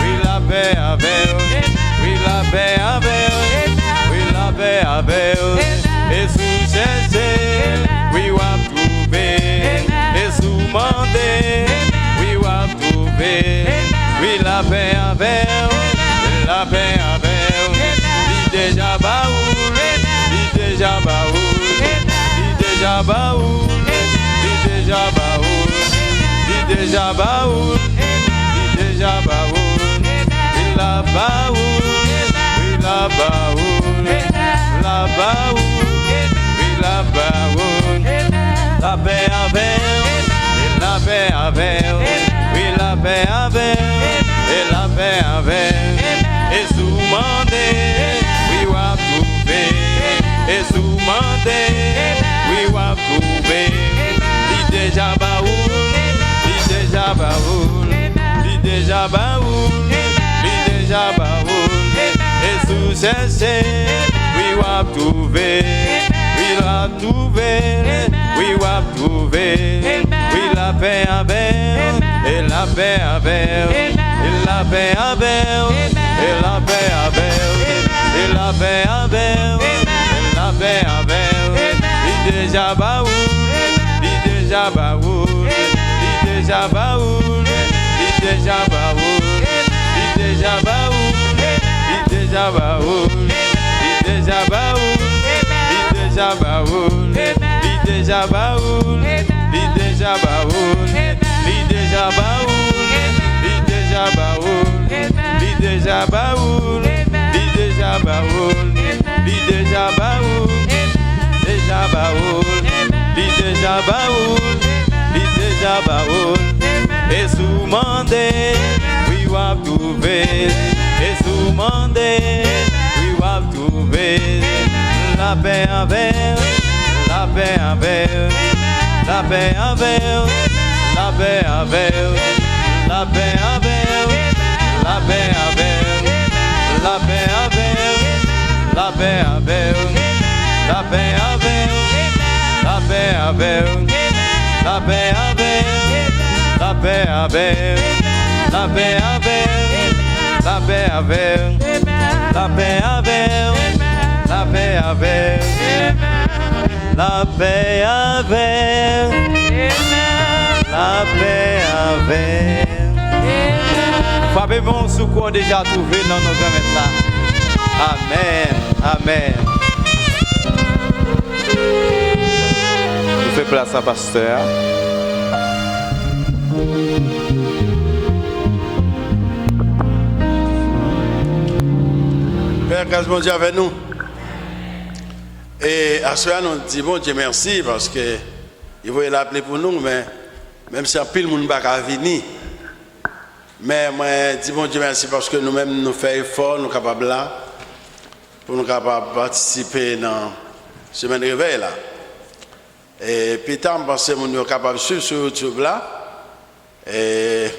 oui la paix avec, oui la paix avec, oui la paix avec, et sous cherché, oui wap trouvé, et sous mandé, oui wap trouvé, oui la paix avec, la paix avec, li déjà baoule, li déjà baoule, li déjà baoule, li déjà baoule, li déjà baoule, li déjà baoule. paix avec, et la paix avec, et sous mandé, oui, wap trouvé, et sous mandé, oui, wap trouvé, li déjà baoul, li déjà baoul, li déjà baoul, li déjà baoul, et sous cherché, oui, wap trouvé, oui, wap trouvé, oui, wap trouvé, oui, la paix avec, et la paix avec, et la paix avec, et la paix avec, et la paix avec, et la paix avec, il déjà baoul, il déjà baoul, il déjà baoul, il déjà baoul, il déjà baoul, il déjà baoul, il déjà baoul, il déjà baoul, il déjà baoul, il déjà baoul, il déjà baoul, il déjà baoul, il déjà baoul, il déjà baoul, il déjà baoul, déjà baoul, il déjà baoul, il déjà baoul, et sous mandé, oui wap trouvé, et sous mandé, oui wap trouvé, la paix avec, la paix avec, la paix avec, la paix avec, la paix avec, la paix avec, la paix avec, la paix avec, la paix avec, la paix avec, la paix avec, la paix avec, la paix avec, la paix avec, la paix avec, la paix avec, la paix avec, la paix avec. Frappez bon sous quoi déjà trouvé dans nos gamètes là. Amen, amen. Nous faisons place à pasteur. Père, grâce bon Dieu avec nous. Et à cela, nous disons bon Dieu merci parce que il voulait l'appeler pour nous, mais même si un pile monde n'a pas venir. Mais moi, dis bon Dieu merci parce que nous-mêmes nous faisons effort, nous sommes capables là, pour nous capables participer dans la semaine de réveil là. Et puis tant je pense que nous sommes capables de suivre sur YouTube là, et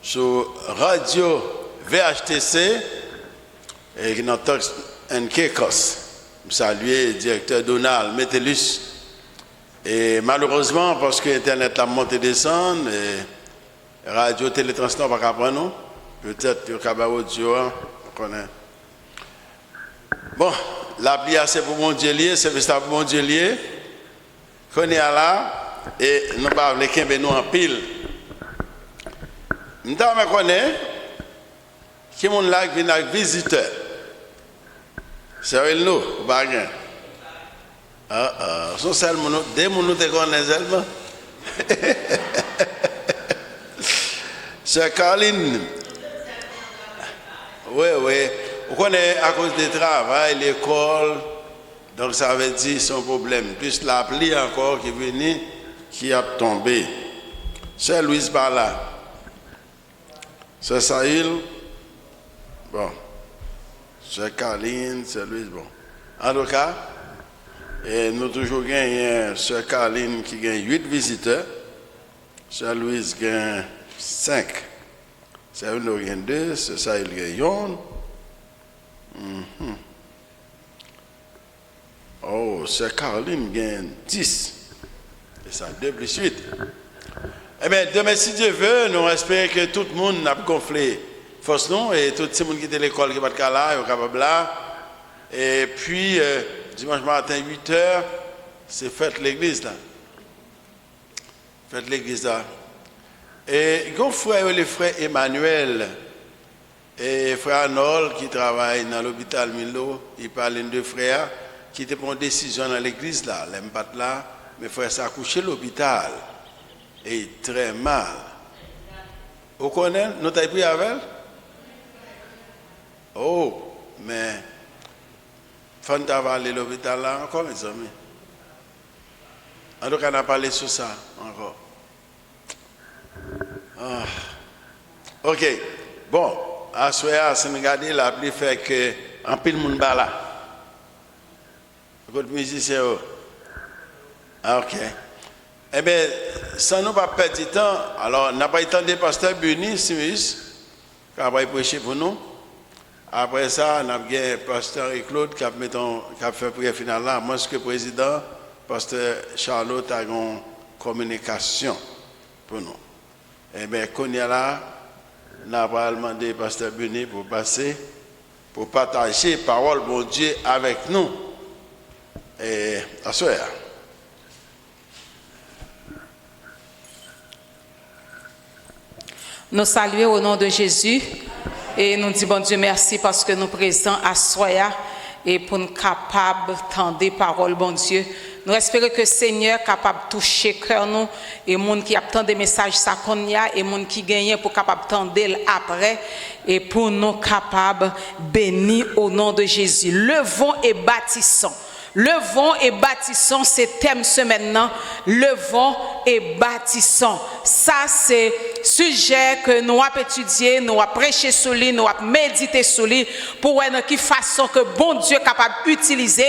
sur Radio VHTC, et dans Talks and Kekos. Je salue le directeur Donald Metellus. Et malheureusement, parce que Internet a monté et descend, et radio télétransnord pas capable nous, peut-être que capable audio, on connaît. Bon, l'appli c'est pour mon Dieu lié, c'est pour mon Dieu lié. On est là et nous pas les qu'un nous en pile. Nous me connaît qui mon là vient avec visiteur. C'est nous, baguette. Son seul mon des mon nous te connaît seulement. C'est Caroline. Oui, oui. Vous connaissez à cause du travail, l'école, donc ça veut dire son problème. Plus l'appli encore qui est venu, qui a tombé. C'est Louise Bala. C'est Sahil. Bon. C'est Caroline, c'est Louise. Bon. En tout cas, et nous toujours gagnons Sœur Caroline qui gagne 8 visiteurs. Sœur Louise gagne 5. C'est une gagne 2, c'est ça il gagne 1. Oh, Sœur Caroline gagne 10. Et ça 2 plus 8. Eh bien, demain si Dieu veut, nous espérons que tout le monde n'a pas gonflé force non et tout le monde qui est à l'école qui va être là, est capable là. Et puis dimanche matin 8h, c'est fête l'église là. Fête l'église là. Et grand frère, le frère Emmanuel et frère Arnold qui travaille dans l'hôpital Milo, il parle de deux frères qui étaient pour une décision dans l'église là, l'impact là, mais frère s'est accouché à l'hôpital et très mal. Vous connaissez, nous avons pris avec elle? Oh, mais faut aller à l'hôpital là encore, mes amis. En tout cas, on a parlé sur ça encore. Ah. OK. Bon, à ce moment-là, si nous regardons, la pluie fait que en pile monde là. Votre musicien. OK. Eh bien, sans nous pas perdre du temps, alors, n'a pas entendu pasteur Buni Simus, qui a prêché pour nous. Après ça, on a bien pasteur Claude qui a fait prière finale là. Moi, ce que président, pasteur Charlotte a une communication pour nous. Eh bien, qu'on y a là, on a pas demandé pasteur Buni pour passer, pour partager parole de bon Dieu avec nous. Et à ce moment. Nous saluons au nom de Jésus et nous disons bon Dieu merci parce que nous présents à Soya et pour nous capables d'entendre parole bon Dieu. Nous espérons que le Seigneur est capable de toucher le cœur nous et les gens qui attendent des messages ça qu'on y a et les gens qui gagnent pour capable d'entendre après et pour nous capables bénis au nom de Jésus. Levons et bâtissons. Levons et bâtissons, c'est thème ce maintenant. Levons et bâtissons. Ça, c'est sujet que nous avons étudié, nous avons prêché sur lui, nous avons médité sur lui, pour voir de quelle façon que bon Dieu est capable d'utiliser,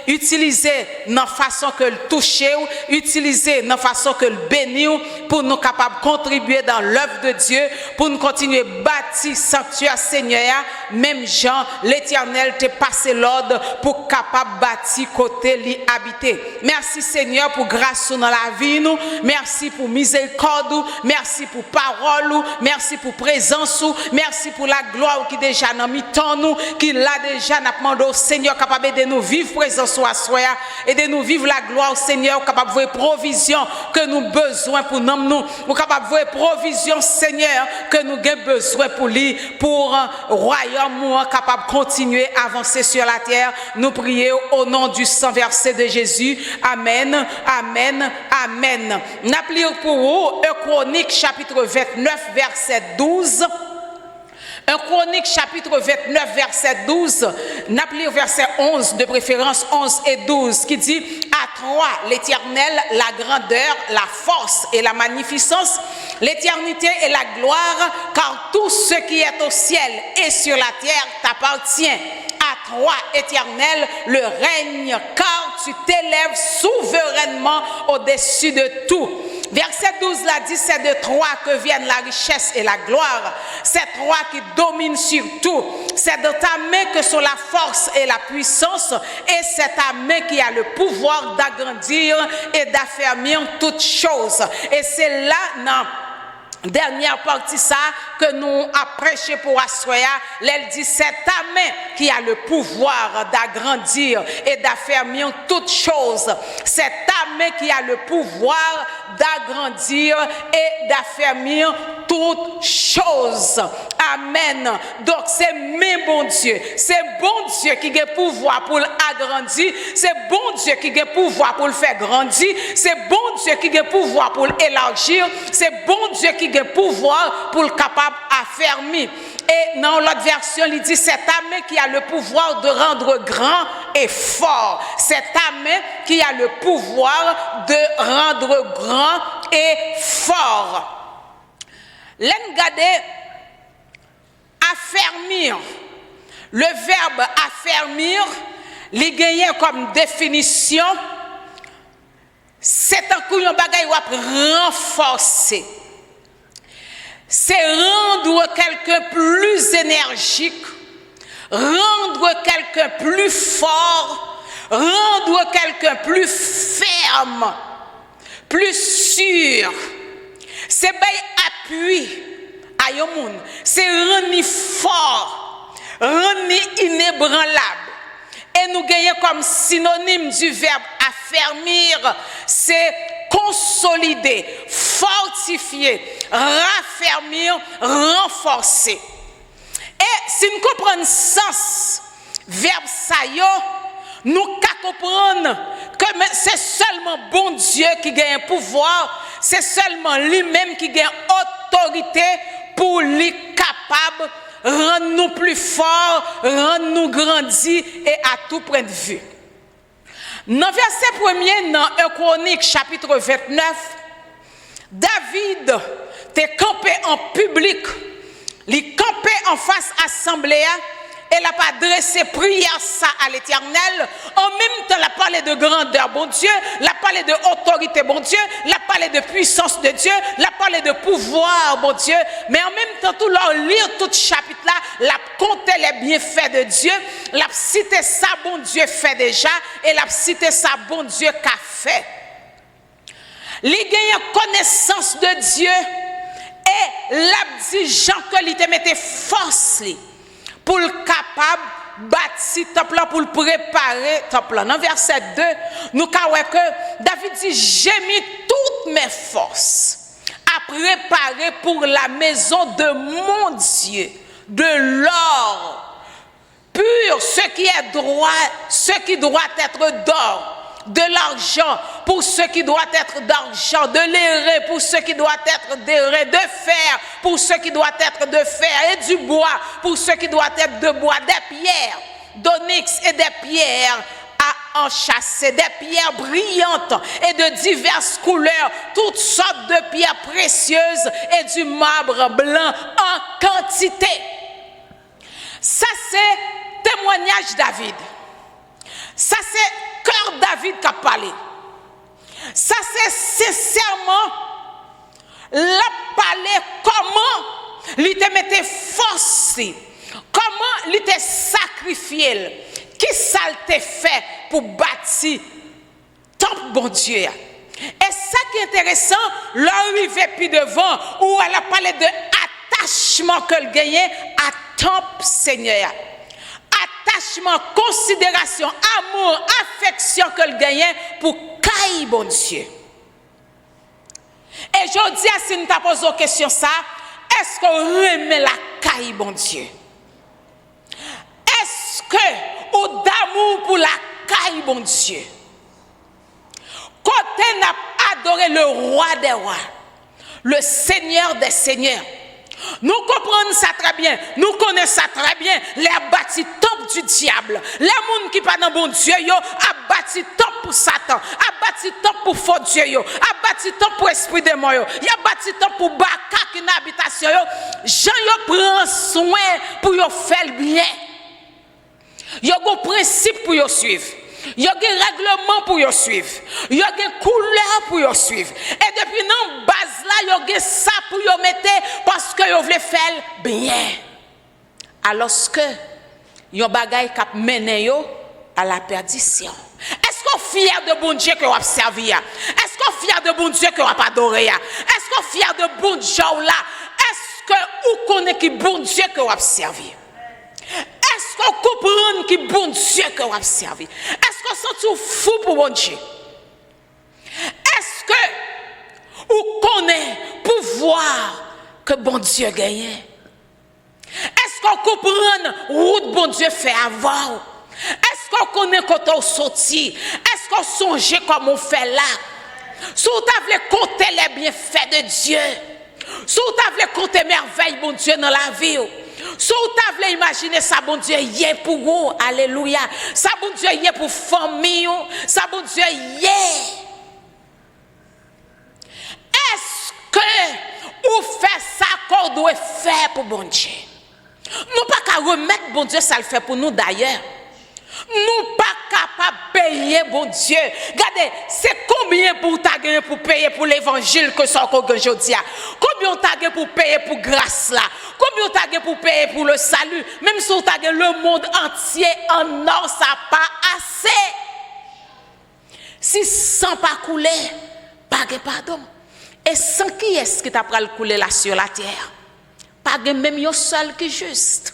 utiliser dans façon que le toucher, utiliser dans façon que le bénir, pour nous capables de contribuer dans l'œuvre de Dieu, pour nous continuer à bâtir sanctuaire Seigneur, même Jean, l'Éternel t'a passé l'ordre pour capable bâtir côté l'y habiter. Merci Seigneur pour grâce dans la vie nous, merci pour miséricorde, merci pour parole, merci pour présence, merci pour la gloire qui déjà dans mi-temps nous, qui l'a déjà n'a demandé au Seigneur capable de nous vivre présence à soi et de nous vivre la gloire au Seigneur capable de voir provision que nous besoin pour nous, ou capable de voir provision Seigneur que nous avons besoin pour lui, pour royaume capable de continuer à avancer sur la terre. Nous prions au nom du sang versé de Jésus. Amen, amen, amen. N'appelons pour vous Chronique chapitre 29 verset 12. 1 Chronique chapitre 29 verset 12, n'appelons verset 11 de préférence 11 et 12 qui dit à toi l'Éternel la grandeur, la force et la magnificence, l'éternité et la gloire, car tout ce qui est au ciel et sur la terre t'appartient. À toi, Éternel, le règne, car tu t'élèves souverainement au-dessus de tout. Verset 12 là dit, c'est de toi que viennent la richesse et la gloire. C'est toi qui domines sur tout. C'est de ta main que sont la force et la puissance. Et c'est ta main qui a le pouvoir d'agrandir et d'affermir toutes choses. Et c'est là, non. Dernière partie ça que nous a prêché pour Assoya, elle dit c'est ta main qui a le pouvoir d'agrandir et d'affermir toutes choses. C'est ta main qui a le pouvoir d'agrandir et d'affermir toutes choses. Amen. Donc c'est mes bon Dieu. C'est bon Dieu qui a le pouvoir pour l'agrandir. C'est bon Dieu qui a le pouvoir pour le faire grandir. C'est bon Dieu qui a le pouvoir pour l'élargir. C'est bon Dieu qui a le pouvoir pour le capable affermir. Et dans l'autre version, il dit c'est ta main qui a le pouvoir de rendre grand et fort. C'est ta main qui a le pouvoir de rendre grand et fort. L'engagé affermir, le verbe affermir, il gagne comme définition, c'est un coup un bagay ou renforcer. C'est rendre quelqu'un plus énergique, rendre quelqu'un plus fort, rendre quelqu'un plus ferme, plus sûr. C'est bail appui à yon moun. C'est rendre fort, rendre inébranlable. Et nous gagnons comme synonyme du verbe affermir, c'est consolider, fortifier, raffermir, renforcer. Et si nous comprenons le sens verbe ça yo, nous comprenons que c'est seulement bon Dieu qui gagne pouvoir, c'est seulement lui-même qui gagne autorité pour lui capable rendre nous plus forts, rendre nous grandir et à tout point de vue. Dans verset 1er, dans 1 Chronique chapitre 29, David t'est campé en public il campait en face assemblée, elle a pas adressé prière ça à l'Éternel. En même temps, elle a parlé de grandeur, bon Dieu. Elle a parlé de autorité, bon Dieu. Elle a parlé de puissance de Dieu. Elle a parlé de pouvoir, bon Dieu. Mais en même temps, tout leur lire tout chapitre là, elle a compté les bienfaits de Dieu. Elle a cité ça, bon Dieu fait déjà. Et elle a cité ça, bon Dieu qu'a fait. Les gagnants connaissance de Dieu. Et l'a dit Jean que il te mettait force pour le capable bâtir temple pour le préparer temple. Dans verset 2, nous voyons que David dit j'ai mis toutes mes forces à préparer pour la maison de mon Dieu de l'or pur, ce qui est droit, ce qui doit être d'or, de l'argent pour ce qui doit être d'argent, de l'airain pour ce qui doit être d'airain, de fer pour ce qui doit être de fer et du bois pour ce qui doit être de bois, des pierres d'onyx et des pierres à enchâsser, des pierres brillantes et de diverses couleurs, toutes sortes de pierres précieuses et du marbre blanc en quantité. Ça c'est témoignage David. Ça c'est cœur David qui a parlé. Ça c'est sincèrement la parler comment il te mettait force, comment il te sacrifié, qui ça te fait pour bâtir temple bon Dieu. Et ça qui est intéressant, l'arrivée puis devant où elle a parlé de attachement qu'elle gagnait à temple Seigneur. Attachement, considération, amour, affection que le gagnait pour caille bon Dieu. Et je dis à si nous t'as posé une question ça, est-ce qu'on remet la caille bon Dieu? Est-ce que au d'amour pour la caille bon Dieu? Côté n'a adoré le roi des rois, le Seigneur des seigneurs. Nous comprenons ça très bien, nous connaissons ça très bien. Les bâti temple du diable, les gens qui pas dans bon Dieu, yo, a bâti temple pour Satan, a bâti temple pour faux Dieu, yo, a bâti temple pour esprit de mort, yo, a bâti temple pour baka qui n'a habitation, yo. Jean yo prend soin pour yo faire le bien. Yo go principe pour yo suivre. Il y a un règlement pour y suivre. Il y a une couleur pour y suivre. Et depuis non base là, il y a ça pour y mettre parce que vous voulez faire bien. Alors que il y a bagay qui mène à la perdition. Est-ce qu'on est fier de bon Dieu que vous servi? Est-ce qu'on est fier de bon Dieu que vous adoré? Est-ce qu'on est fier de bon Dieu là? Est-ce que vous connaissez qui bon Dieu que vous servi? Est-ce qu'on comprend qui bon Dieu que vous servi? Est-ce qu'on sent fou pour bon Dieu? Est-ce que vous connaissez pouvoir que bon Dieu gagne? Est-ce qu'on comprend où bon Dieu fait avant? Est-ce qu'on connaît quand on sortit? Est-ce qu'on songe comme on fait là? Si vous avez compté les bienfaits de Dieu, si vous avez compté merveilles bon Dieu dans la vie, si vous avez imaginé ça bon Dieu y est pour vous, alléluia, ça bon Dieu y est pour famille, ça bon Dieu y est. Est-ce que vous faites ça qu'on doit faire pour bon Dieu? Nous pas qu'à remettre bon Dieu ça le fait pour nous d'ailleurs. Nous pas capables de payer bon Dieu. Regardez, c'est combien pour t'aguer pour payer pour l'évangile que ça qu'on aujourd'hui. Combien t'aguer pour payer pour grâce là? Combien t'aguer pour payer pour le salut? Même si t'aguer le monde entier en or, ça pas assez. Si sans pas couler, pas de pardon. Et sans qui est-ce qui t'a pris couler là sur la terre? Pas de même yon seul qui juste.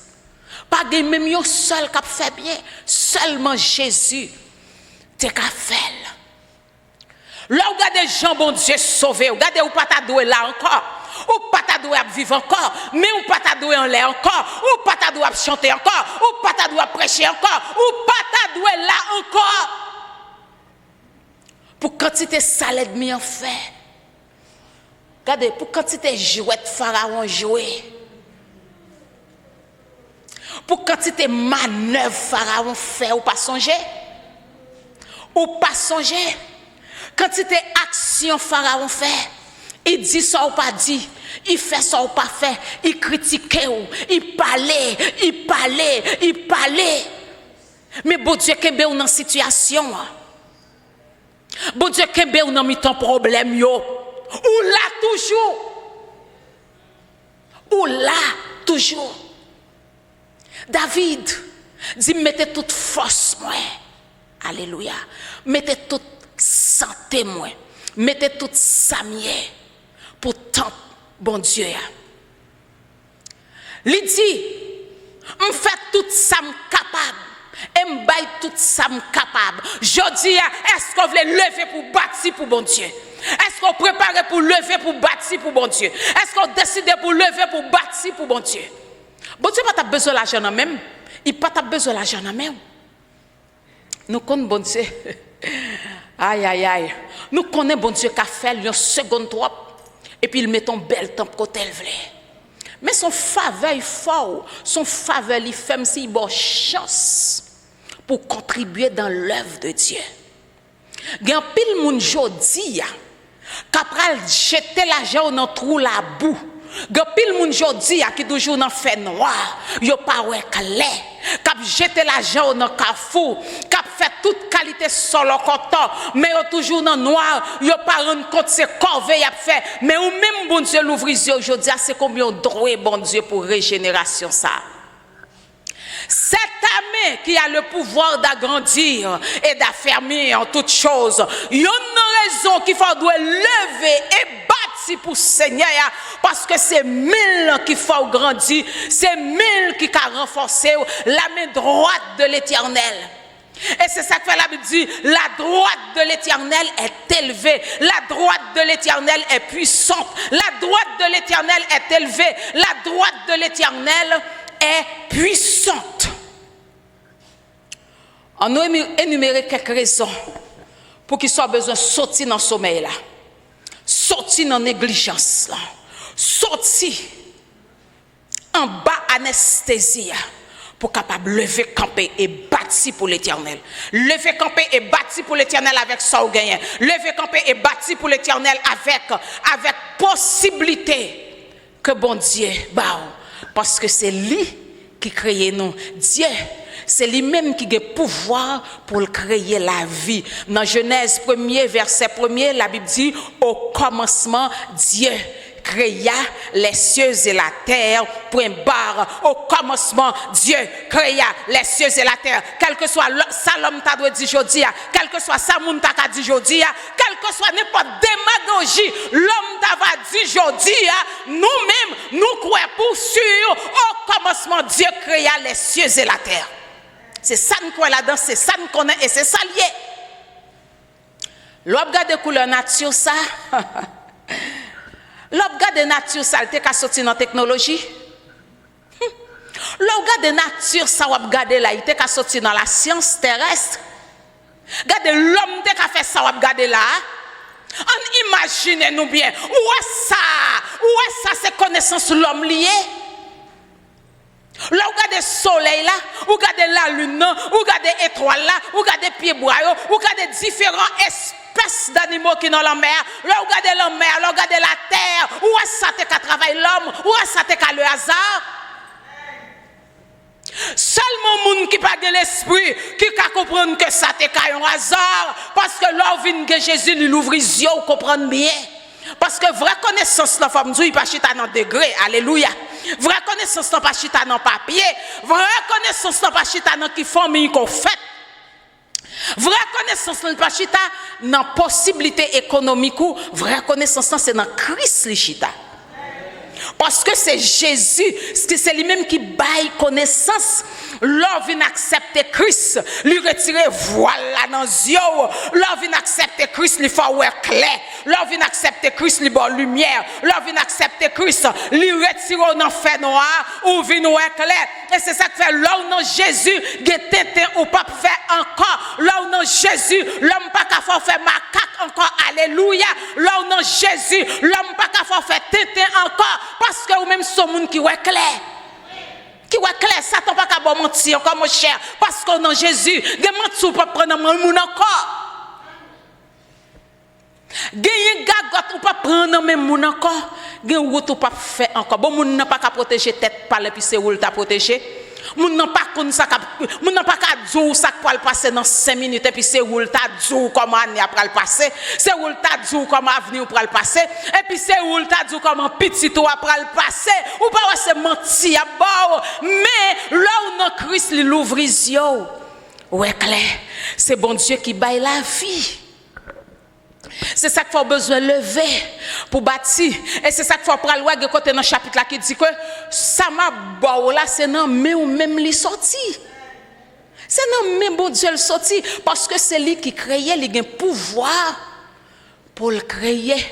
Pas de même yon seul qui fait bien. Seulement Jésus te qu'a fait. Là, regardez Jean bon Dieu sauvé. Regardez ou pas ta doué là encore. Ou pas ta doué à vivre encore. Mais ou pas ta doué en l'air encore. Ou pas ta doué à chanter encore. Ou pas ta doué à prêcher encore. Ou pas ta doué là encore. Pour quantité salade mi en fait. Regardez, pour quantité jouet pharaon joué. Pour quantité manœuvre pharaon fait ou pas songer? Ou pas songer? Quantité action pharaon fait? Il dit ça ou pas dit? Il fait ça ou pas fait, il critique ou, il parlait. Mais bon Dieu kembe ou dans situation. Bon Dieu kembe ou dans mi-temps problème yo. Ou là toujours. David dit mettez toute force moi. Alléluia. Mettez toute santé moi. Mettez toute samier pour tant bon Dieu. Il dit on fait tout ça capable. Et m'baille tout ça capable. Je dis, est-ce qu'on veut lever pour bâtir pour bon Dieu? Est-ce qu'on prépare pour lever pour bâtir pour bon Dieu? Est-ce qu'on décide pour lever pour bâtir pour bon Dieu? Bon Dieu pas besoin de l'argent même. Il pas besoin de l'argent même. Nous connaissons bon Dieu. Aïe. Nous connaissons bon Dieu qui a fait une seconde trop. Et puis il met un bel temps côté elle voulait. Mais son faveur est fort. Son faveur il fait si il a chance pour contribuer dans l'œuvre de Dieu. Il y a pile moun jodi qu'après jeter l'argent dans trou la boue. Il y a pile moun jodi qui toujours dans fait noir, yo pas ouais clair, qui jeter l'argent dans carrefour, qui fait toute qualité solo content, mais yo toujours dans noir, yo pas rendre compte c'est corvée y a fait, mais ou même bon Dieu l'ouvrir aujourd'hui, c'est combien droit bon Dieu pour régénération ça. Cette armée qui a le pouvoir d'agrandir et d'affermir en toutes choses, il y a une raison qu'il faut lever et bâtir pour Seigneur, parce que c'est 1000 qu'il faut grandir, c'est 1000 qui a renforcé la main droite de l'Éternel. Et c'est ça que la Bible dit, la droite de l'Éternel est élevée, la droite de l'Éternel est puissante, la droite de l'Éternel est élevée, la droite de l'Éternel est puissante. On a énuméré quelques raisons pour qu'il soit besoin de sortir dans le sommeil là, sortir dans la négligence là, sortir en bas anesthésie pour capable lever camper et bâtir pour l'Éternel. Lever camper et bâtir pour l'Éternel avec ça ou gagner. Lever camper et bâtir pour l'Éternel avec possibilité que bon Dieu bah. Parce que c'est lui qui crée nous. Dieu, c'est lui-même qui a le pouvoir pour créer la vie. Dans Genèse 1er, verset 1er, la Bible dit, au commencement, Dieu créa les cieux et la terre, point barre. Au commencement, Dieu créa les cieux et la terre. Quel que soit ça l'homme t'a dit aujourd'hui, quel que soit ça moun t'a dit aujourd'hui, quel que soit n'importe démagogie, l'homme t'a dit aujourd'hui, nous-mêmes, nous croyons pour sûr, au commencement, Dieu créa les cieux et la terre. C'est ça nous croyons là-dedans, c'est ça nous connaissons et c'est ça lié. L'homme regarde couleur nature ça. L'homme regarde nature ça, il t'a sorti dans la technologie. L'homme regarde nature ça, on regarde là, il t'a sorti dans la science terrestre. Regardez l'homme t'a fait ça, on regarde là. On imagine nous bien, où est ça c'est connaissance l'homme lié. Là, vous regardez le soleil là, vous regardez la lune, vous regardez l'étoile là, vous regardez les pieds bois, vous regardez différents espèces d'animaux qui sont dans la mer. Là, vous regardez la mer, là, vous regardez la terre. Où est-ce que ça travaille l'homme? Où est-ce que ça le hasard? Seulement les gens qui n'ont pas l'esprit, qui ne comprennent que ça un hasard. Parce que là, vient que Jésus lui ouvre les yeux, vous comprenez bien. Parce que vraie connaissance, la femme dit, il pas chita dans degré. Alléluia. Vraie connaissance, pas chita dans papier. Vraie connaissance, pas chita dans qui famille qu'on fait. Vraie connaissance, pas chita dans possibilité économique ou vraie connaissance, c'est dans Christ li chita. Parce que c'est Jésus, c'est lui-même qui baille connaissance. L'homme vient accepter Christ, lui retirer voilà dans les yeux. L'homme vient accepter Christ, lui faire clair. L'homme vient accepter Christ, lui bonne lumière. L'homme vient accepter Christ, lui retirer dans fait noir ou vient clair. Et c'est ça que fait l'homme dans Jésus, guetté ou pas faire encore. L'homme dans Jésus, l'homme pas qu'à faire macaque encore. Alléluia. L'homme dans Jésus, l'homme pas qu'à faire tété encore. Parce que ou même ce monde qui est clair. Qui est clair, Satan pas qu'à mentir encore mon cher. Parce que dans Jésus, des mentir pas prendre mon monde encore. Gagner gagote ou pas prendre même moun encore, gagner route ou pas faire encore. Bon moun n'a pas qu'à protéger tête par puis c'est où t'a protéger. Moun n'a pas kon ça moun n'a pas qu'à dire ça pour le passer dans 5 minutes et puis c'est où t'a dire comment année après le passer. C'est où t'a dire comment avenir pour le passer et puis c'est où t'a dire comment petit ou après le passer ou pas c'est menti à bord mais là où dans Christ il ouvre les yeux. Ouais clair, c'est bon Dieu qui baille la vie. C'est ça qu'il faut besoin lever pour bâtir. Et c'est ça qu'il faut prendre le côté dans le chapitre là qui dit que ça m'a bon là c'est non mais ou même li sorti. C'est non mais bon Dieu le sorti parce que c'est lui qui créait, il a un pouvoir pour le créer.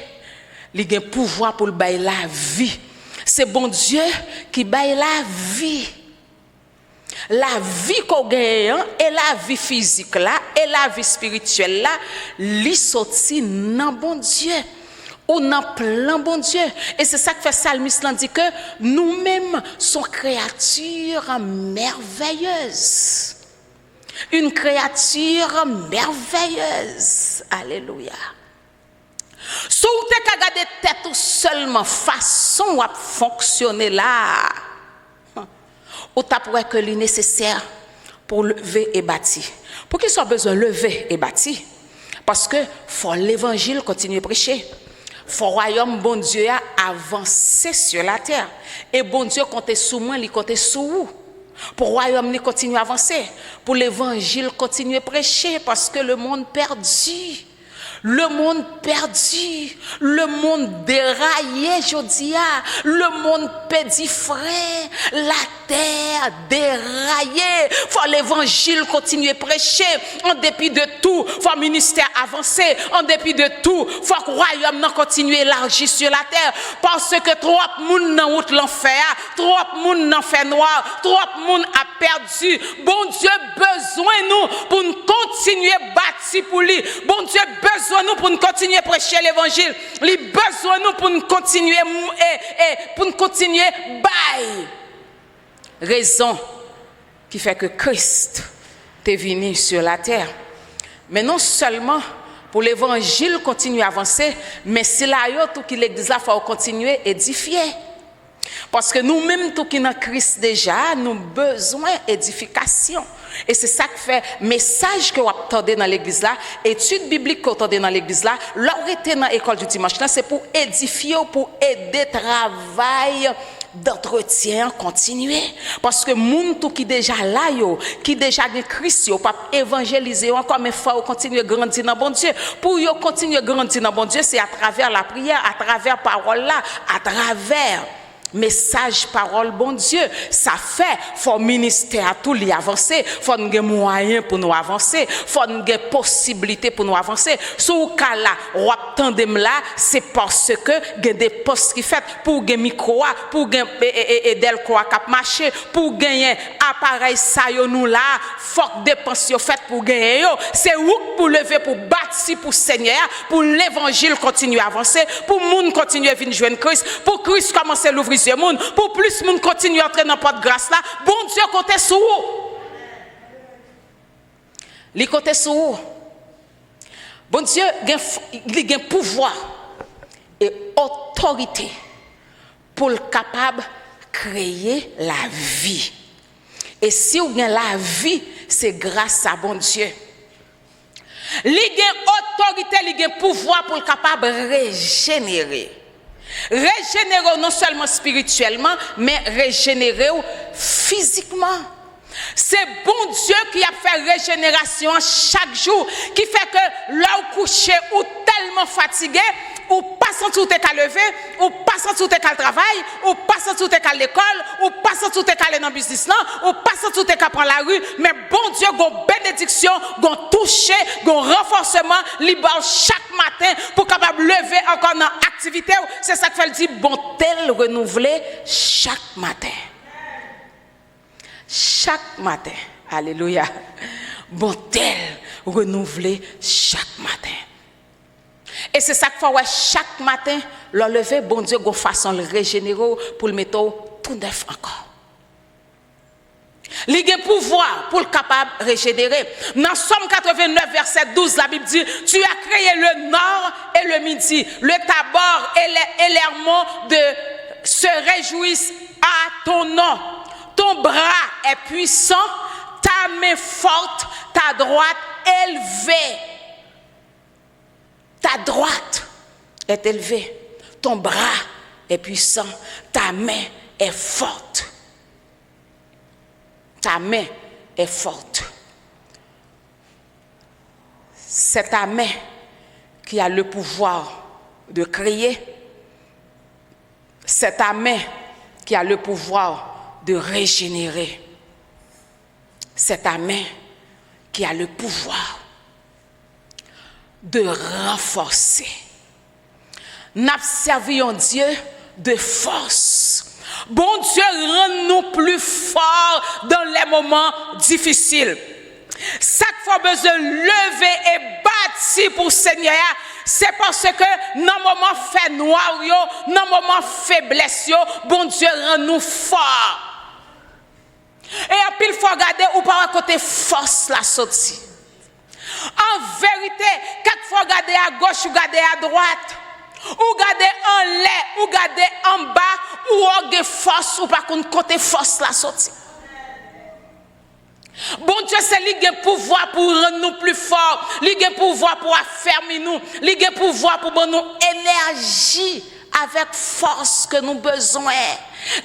Il a un pouvoir pour le bailler la vie. C'est bon Dieu qui baille la vie. La vie qu'on gagne et la vie physique là et la vie spirituelle là, li sorti dans bon Dieu ou dans plan bon Dieu. Et c'est ça que fait Psalmiste dit que nous-mêmes sommes créatures merveilleuses. Une créature merveilleuse. Alléluia. Si vous te regardez tête ou seulement façon à fonctionner là, ou t'as pour que le nécessaire pour lever et bâtir. Pour qu'il soit besoin de lever et bâtir, parce que faut l'évangile continuer à prêcher. Faut royaume bon Dieu a avancer sur la terre. Et bon Dieu compte sur moi, il compte sur vous. Pour royaume il continue à avancer, pour l'évangile continuer à prêcher, parce que le monde perdu. Le monde perdu, le monde déraillé, je dis, le monde perdu frère, la terre déraillée. Faut l'évangile continuer à prêcher, en dépit de tout, faut le ministère avancer, en dépit de tout, faut que le royaume continue à élargir sur la terre, parce que trop de monde dans route l'enfer, trop de monde dans fait noir, trop de monde a perdu. Bon Dieu besoin nous pour nous continuer à bâtir pour lui. Bon Dieu besoin nous pour nous continuer à prêcher l'évangile. Il a besoin nous pour nous continuer bail. Raison qui fait que Christ est venu sur la terre. Mais non seulement pour l'évangile continuer à avancer, mais c'est là tout qui l'église là faut continuer à édifier. Parce que nous-mêmes, tout qui dans Christ déjà, nous avons besoin d'édification. Et c'est ça qui fait message que vous attendez dans l'église là, étude biblique que vous attendez dans l'église là, l'arrêter dans l'école du dimanche là, c'est pour édifier, pour aider travail d'entretien continuer. Parce que moun tout qui déjà là, qui déjà dans Christ, pas évangéliser encore, mais faut continuer à grandir dans bon Dieu. Pour yo continuer à grandir dans bon Dieu, c'est à travers la prière, à travers parole là, à travers message parole bon Dieu. Ça fait faut ministère tout li avancer, faut nous moyens pour nous avancer, faut nous possibilité pour nous avancer. Sous cas là ou attendem là, c'est parce que il y a des postes qui fait pour gagner micro, pour gagner delco cap marcher, pour gagner appareil ça yo nous là, faut dépenses yo fait pour gagner yo. C'est où pour lever pour bâtir pour Seigneur, pour l'évangile continuer à avancer, pour monde continuer à venir joindre Christ, pour Christ commencer à l'ouvrir monde, pour plus monde continue à entrer dans porte grâce là, bon Dieu compte sur vous. Il compte sur vous. Bon Dieu il a pouvoir et autorité pour le capable créer la vie. Et si vous avez la vie, c'est grâce à bon Dieu. Il a autorité, il a pouvoir pour le capable régénérer. Régénérer non seulement spirituellement, mais régénérer physiquement. C'est bon Dieu qui a fait régénération chaque jour, qui fait que là où couché ou tellement fatigué, ou pas sentir où t'es qu'à lever, ou pas sentir où t'es qu'à travail, ou pas sentir où t'es qu'à l'école, ou pas sentir où t'es qu'à aller dans le business là, ou pas sentir où t'es qu'à prendre la rue, mais bon Dieu, gon bénédiction, gon toucher, gon renforcement, libre chaque matin pour capable lever encore dans l'activité. C'est ça que fait dire bon tel renouveler chaque matin. Chaque matin. Alléluia. Bon tel renouveler chaque matin. Et c'est ça qu'il faut chaque matin, le lever, bon Dieu, de façon le régénérer pour le mettre tout neuf encore. Il a pouvoir pour le capable de régénérer. Dans Somme 89, verset 12, la Bible dit, tu as créé le nord et le midi, le Tabor et l'Hermon se réjouissent à ton nom. Ton bras est puissant, ta main forte, ta droite élevée. Ta droite est élevée, ton bras est puissant, ta main est forte. Ta main est forte. C'est ta main qui a le pouvoir de créer. C'est ta main qui a le pouvoir de régénérer. C'est ta main qui a le pouvoir de renforcer. Nous servons Dieu de force. Bon Dieu, rend-nous plus forts dans les moments difficiles. Chaque fois besoin de lever et bâtir pour Seigneur, c'est parce que dans le moment fait noir, dans le moment faiblesse, bon Dieu rend nous forts. Et puis il faut regarder ou pas côté force la sortie. En vérité, quelquefois regarder à gauche ou regarder à droite, ou regarder en l'air, ou regarder en bas, ou regarder force ou pas côté force la sortie. Bon Dieu, c'est lui qui a pouvoir pour rendre nous plus forts, lui qui a pouvoir pour affermir nous, lui qui a pouvoir pour donner nous énergie avec force que nous besoin.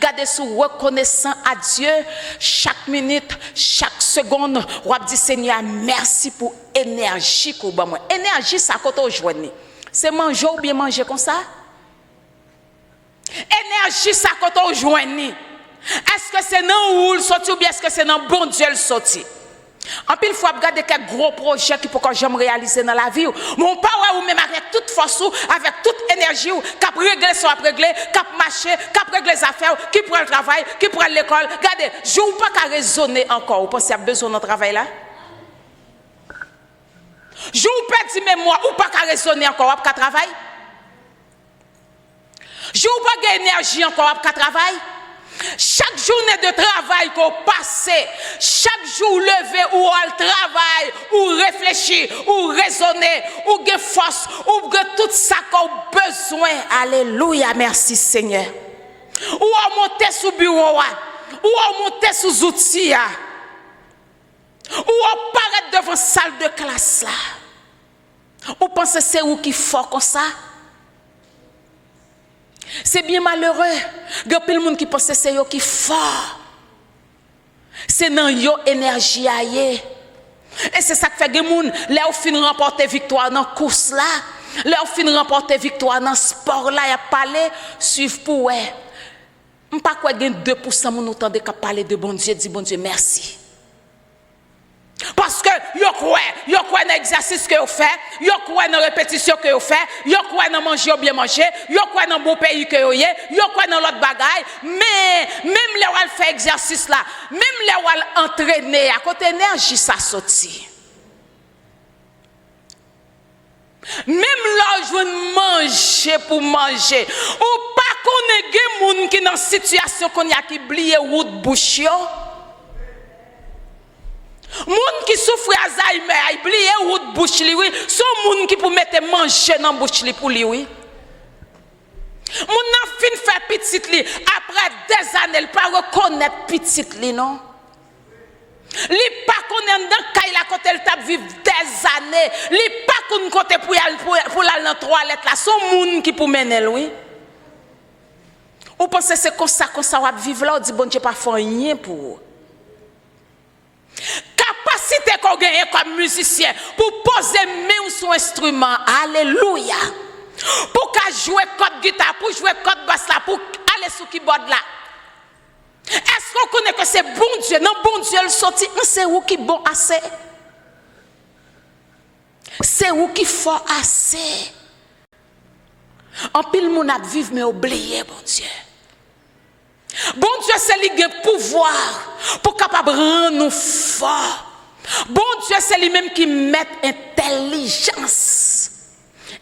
Gardez sous reconnaissant à Dieu chaque minute, chaque seconde. On dit Seigneur, merci pour énergie que vous avez. Énergie, ça quand on joue. C'est manger ou bien manger comme ça? Énergie, ça quand on joue. Est-ce que c'est dans où le sorti ou bien est-ce que c'est dans bon Dieu le sorti? En pile fois, regarder quelques gros projets qui pourquoi j'aime réaliser dans la vie. Mon père ou même avec toute force, avec toute énergie, cap régler soit régler, cap marcher, cap régler les affaires, qui prend le travail, qui prend l'école. Regardez, je ne pas qu'à raisonner encore. Vous pensez qu'il y a besoin de travail là? Je vous perds mémoire ou pas qu'à raisonner encore qu'à travail? Je vous pas qu'à énergie encore qu'à travail? Chaque journée de travail qu'on passe, chaque jour levé ou al travail, ou réfléchir, ou raisonner, ou de force, ou de tout ça qu'on a besoin. Alléluia, merci Seigneur. Ou à monter sous bureau, ou à monter sous outils, ou à paraître devant la salle de classe là. Ou pensez c'est où qui fort comme ça? C'est bien malheureux. Il y a plein de monde qui pense que c'est eux qui fort. C'est dans yo énergie aille. Et c'est ça qui fait que les gens, là où fin remporter victoire dans la course là, là où fin remporter victoire dans le sport là, il y a parlé, suivre pour ouais. Je ne sais pas quoi 2% mon autant de parler de bon Dieu, dit bon Dieu merci. Parce que yo croit dans l'exercice que vous faites, yo croit dans répétition que vous faites, yo croit dans manger ou bien manger, yo croit dans bon pays que vous êtes, yo croit dans l'autre bagaille, mais même les où faire exercice là, même les où entraîner à côté énergie ça sorti. Même là je manger pour manger, ou pas connaître des gens qui dans situation qu'on y a qui oublié route bouche yo. Moun qui souffre Alzheimer, il oublié route bouche li oui, son moun qui pour mettre manger dans bouche li pour lui oui. Moun nan fin faire petite li après des années, il pas reconnaître petite li non. Li pas connaître dans kay la côté il t'a vivre des années, li pas connaître côté pour aller dans toilette là, son moun qui pour mener oui. Ou pensez c'est comme ça va vivre là, on dit bon Dieu pas faire rien pour. Capacité qu'on gagne comme musicien pour poser main sur un instrument, alléluia, pour qu'à jouer code guitare, pour jouer code basse là, pour aller sur keyboard là. Est-ce qu'on connaît que c'est bon Dieu? Non, bon Dieu le sorti, c'est où qui bon assez? C'est où qui fort assez? En pile moun a vivre mais oublié bon Dieu. Bon Dieu, c'est lui qui a pouvoir pour capable rendre nous forts. Bon Dieu, c'est lui-même qui met intelligence.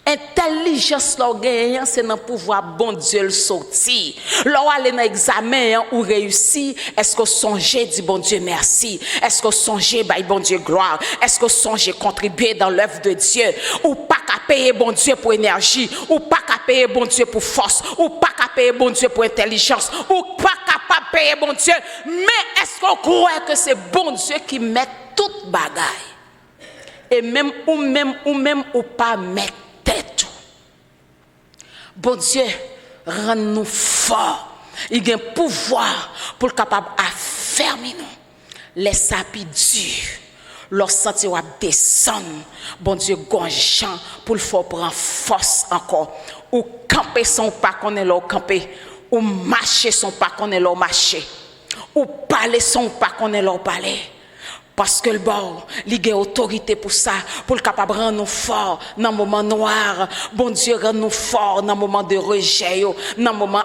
Intelligence là gagnant c'est dans pouvoir bon Dieu le sortir. Là aller dans examen ou réussi, est-ce que songez dit bon Dieu merci? Est-ce que songez bail bon Dieu gloire? Est-ce que songez contribuer dans l'œuvre de Dieu ou pas qu'à payer bon Dieu pour énergie ou pas qu'à payer bon Dieu pour force ou pas qu'à payer bon Dieu pour intelligence ou pas capable payer bon Dieu, mais est-ce qu'on croit que c'est bon Dieu qui met toute bagaille? Et même ou pas mettre tête. Bon Dieu, rend-nous forts. Il a un pouvoir pour capable affermir nous. Les sapis durs, leur sentir descendre. Bon Dieu, gonjan pour le faire prendre force encore. Ou camper son pas qu'on est là camper. Ou marcher son pas qu'on est là marcher. Ou parler son pas qu'on est là parler. Parce que le bon, il a autorité pour ça, pour le capable rendre nous forts dans le moment noir. Bon Dieu rend nous forts dans le moment de rejet, dans le moment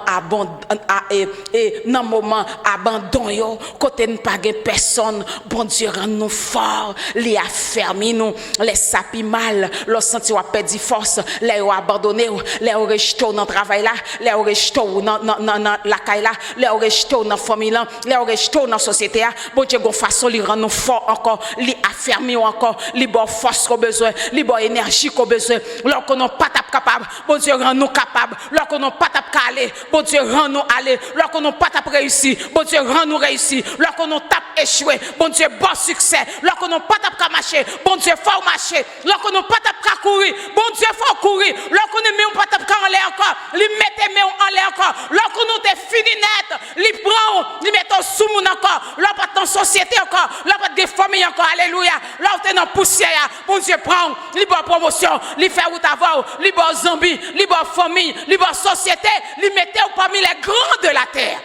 abandon, côté ne pas de personne. Bon Dieu rend nous forts, les affermi nous, les sapi mal, le senti ou perdu force, les ou abandonné, les ou rejeté dans le travail là, les ou rejeté dans la caille là, les ou rejeté dans la famille là, les ou rejeté dans la société là. Bon Dieu gon façon li rend nous forts encore, li affermi encore, li bon force qu'on besoin, li bon énergie qu'on besoin. Lorsqu'on n'a pas tap capable, bon Dieu rend nous capable. Lorsqu'on n'a pas tap aller, bon Dieu rend nous aller. Lorsqu'on n'a pas tap réussir, bon Dieu rend nous réussir. Lorsqu'on n'a tap échouer, bon Dieu bon succès. Lorsqu'on n'a pas tap marcher, bon Dieu faut marcher. Lorsqu'on n'a pas tap courir, bon Dieu faut courir. Lorsqu'on ne met pas tap en l'air encore, li mettez mais en l'air encore. Lorsqu'on nous t'es fini net, li prend, li mettons sous moun encore. Là pas dans société encore, là pas de famille encore, alléluia. Là où t'es dans poussière, bon Dieu prend, li bon promotion, li fait route avant, li bon zombie, li bon famille, li bon société, li mettez parmi les grands de la terre.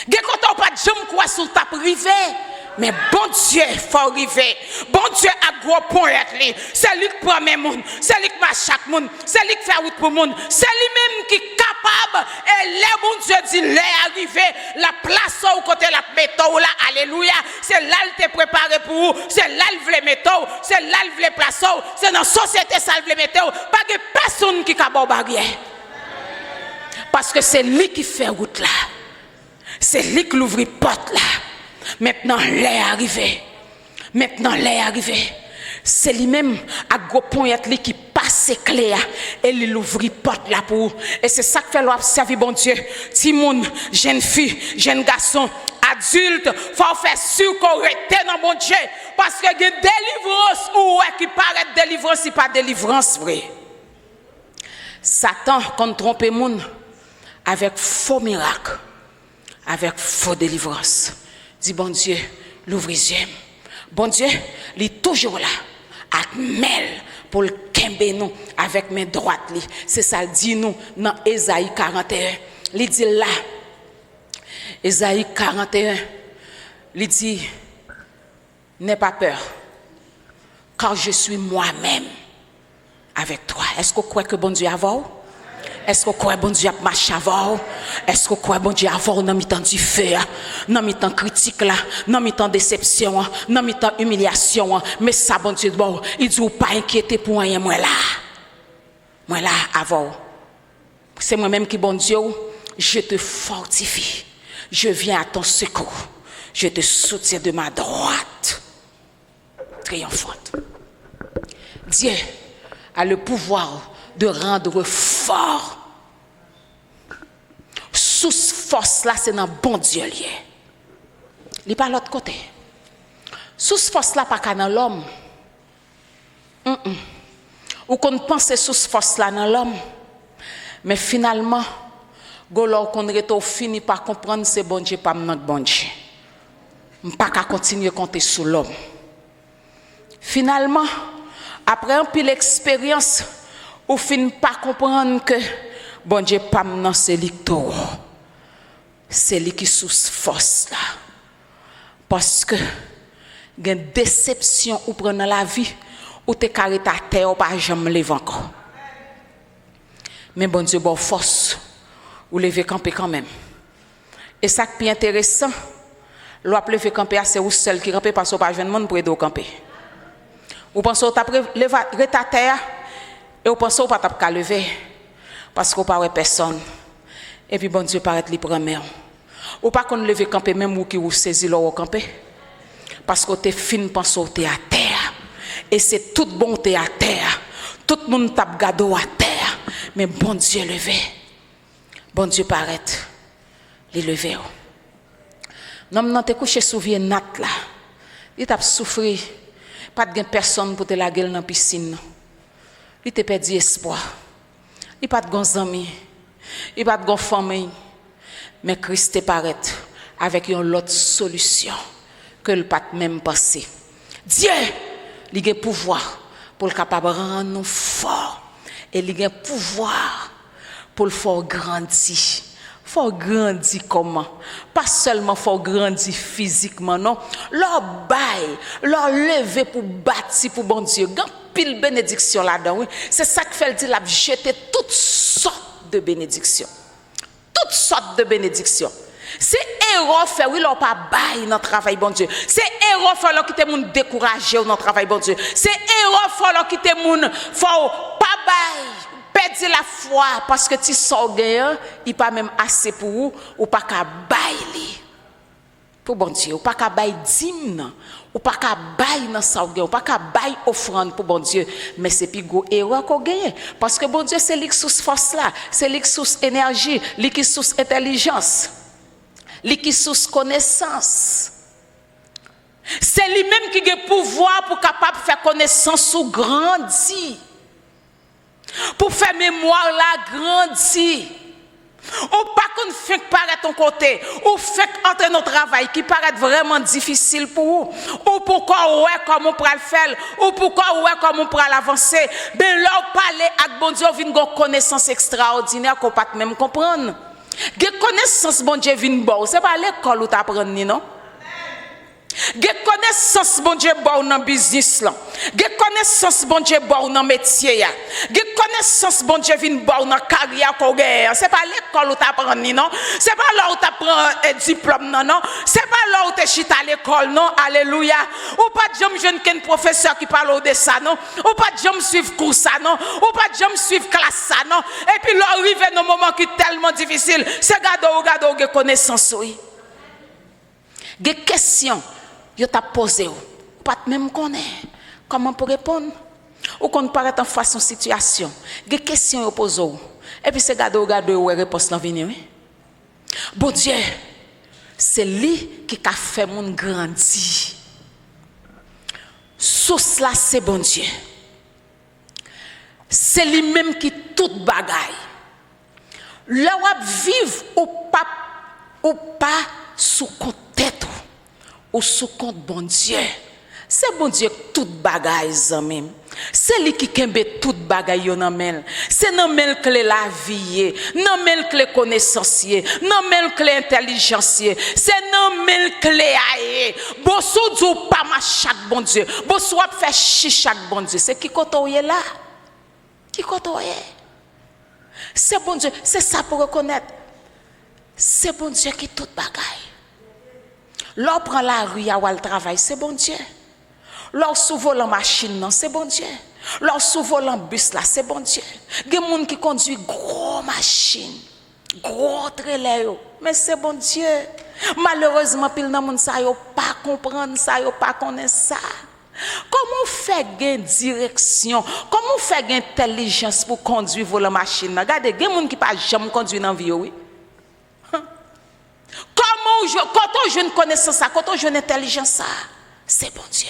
Gè kontan pas de jambe quoi sous ta privé. Mais bon Dieu, faut arriver. Bon Dieu a gros point être. C'est lui qui prend mes monde, c'est lui qui marche chaque monde, c'est lui qui fait route pour monde, c'est lui-même qui est capable. Et là, bon Dieu dit, l'est arrivé, la place au côté la méthode là, alléluia. C'est là il te préparé pour vous, c'est là il veut méthode, c'est là il veut place, c'est dans la société ça il veut méthode. Pas de personne qui a barrière. Parce que c'est lui qui fait route là. C'est lui qui l'ouvre porte là. Maintenant, l'est arrivé. Maintenant, l'est arrivé. C'est lui-même à gros point qui passe clé et il ouvre porte là pour. Et c'est ça que fait l'observer bon Dieu. Timoun, jeune fille, jeune garçon, adulte, faut faire sûr qu'on reste dans bon Dieu. Parce que il y a délivrance ou qui paraît délivrance, c'est pas délivrance vrai. Satan quand trompe moun avec faux miracles, avec faux délivrance. Dis bon Dieu, l'ouvre les yeux. Bon Dieu, il est toujours là, à mêle pour le kembe nous avec mes droites. C'est ça, dit nous dans Ésaïe 41. Il dit là, Ésaïe 41, il dit, n'aie pas peur, car je suis moi-même avec toi. Est-ce que vous croyez que bon Dieu a vu? Est-ce que vous croyez bon Dieu a marché avant? Est-ce que vous croyez bon Dieu a vu dans mi-temps du feu, dans mi-temps critique là, dans mi-temps déception, dans mi-temps humiliation? Mais ça bon Dieu bon, il dit pas inquiéter pour rien moi là avant. C'est moi-même qui bon Dieu, je te fortifie. Je viens à ton secours. Je te soutiens de ma droite triomphante. Dieu a le pouvoir de rendre fort. Sous force là, c'est dans bon Dieu lié. Il n'est pas l'autre côté. Sous force là, pas qu'à dans l'homme. Ou qu'on pense sous force là dans l'homme. Mais finalement, qu'on finit par comprendre c'est bon Dieu, pas notre bon Dieu. Pas qu'à continuer à compter sur l'homme. Finalement, après un peu l'expérience, ou fin pas comprendre que bon Dieu pas non c'est lictor. C'est lui qui sous force là. Parce que il y a une déception ou prendre dans la vie ou te carré ta terre ou pas jamais lever encore. Mais bon Dieu bon force ou lever camper quand même. Et ça qui est intéressant, L'on a levé camper, c'est ou seul qui camper parce qu'on pas jeune monde pour aider au camper. Ou pensez que tu as levé ta terre et ou pensez que tu pas lever parce qu'on pas personne. Et puis bon Dieu paraît li prend main. Ou pas qu'on lever camper même ou qui ou saisi l'eau camper parce que tu es fin pense que tu es à terre et c'est toute bonté à terre. Tout le monde tape gado à terre mais bon Dieu levé. Bon Dieu paraît li lever. Non non te couché sous vie nat là. Il t'a souffri. Pas de personne pour te la gueule dans la piscine. Il te perdu espoir. Il pas de amis. Il pas de famille. Mais Christ te paraît avec une autre solution que le pas même passé. Dieu, il a pouvoir pour le capable rendre nous fort et il a pouvoir pour le faire grandir. Faut grandir comment? Pas seulement faut grandir physiquement, non. Leur bail, leur lever pour bâtir pour bon Dieu. Grand pile bénédiction là-dedans, oui. C'est ça que fait le dire, la jeter toutes sortes de bénédictions. Toutes sortes de bénédictions. C'est héros fait, oui, leur pas bail dans le travail, bon Dieu. C'est héros fait, leur qui te moun décourager dans le travail, bon Dieu. C'est héros fait, leur qui te moun, faut pas bail. Perdre la foi parce que tu sors gagnant, il pas même assez pour vous ou pas qu'à bailler pour bon Dieu, ou pas qu'à bailler dîme, ou pas qu'à bailler dans ça ou pas qu'à bailler offrande pour bon Dieu, mais c'est plus gros erreur qu'on gagne parce que bon Dieu c'est lui qui source force là, c'est lui qui source énergie, lui qui source intelligence, lui qui source connaissance. C'est lui-même qui a le pouvoir pour capable faire connaissance ou grandir. Pour faire mémoire la grandir. Ou pas qu'on fait paraître ton côté, ou fait entrer notre travail qui paraît vraiment difficile pour vous, ou pourquoi ouais comment on pourra le faire, ou pourquoi ouais comment on pourra l'avancer. Ben là parler avec bon Dieu vient une connaissance extraordinaire qu'on pas même comprendre. Une connaissance bon Dieu vient bon, c'est pas l'école où tu apprends non. Ge connaissance bon Dieu bon dans business là. Ge connaissance bon Dieu bon dans métier ya. Ge connaissance bon Dieu vinn bon dans carrière ko gagne. C'est pas l'école où t'apprends non. C'est pas là où t'apprends diplôme non. C'est pas là où t'es chita à l'école non. Alléluia. Ou pas de jam jeune ken professeur qui parle de ça non. Ou pas de jam suivre cours ça non. Ou pas de jam suivre classe ça non. Et puis là arrive dans moment qui tellement difficile. C'est gado ge connaissance oui. Ge question yo t'a posé ou pas même connaît comment pour répondre ou qu'on paraît en façon situation des questions yo pose ou et puis c'est gado ou réponse là venir oui bon Dieu c'est lui qui a fait mon grandir source là c'est bon Dieu c'est lui même qui tout bagaille là ou vivre ou pas sous compte tête ou sous compte bon Dieu. C'est bon Dieu toute bagaille même. C'est lui qui kembe toute bagaille yo nan men. C'est nan men clé la vie, nan men clé connaissance, nan men clé intelligence, c'est nan men clé aé. Bossou dou pas ma chaque bon Dieu. Bossou a fait chi chaque bon Dieu. C'est qui kotoye là? Qui kotoye? C'est bon Dieu, c'est ça pour reconnaître. C'est bon Dieu qui toute bagaille. L'on prend la rue à le travail, c'est bon Dieu. L'on s'ouvre la machine, c'est bon Dieu. L'on s'ouvre la bus là, c'est bon Dieu. Il y a des gens qui conduisent gros machines, gros trailer, mais c'est bon Dieu. Malheureusement, pile dans monde ça yo pas comprendre ça, yo pas connaître ça. Comment faire gain direction? Comment faire gain intelligence pour conduire la machine? Regardez, il y a des gens qui pas jamais conduire dans vie, oui. Quand on jeune connaissance ça, quand on jeune intelligence ça, c'est bon Dieu.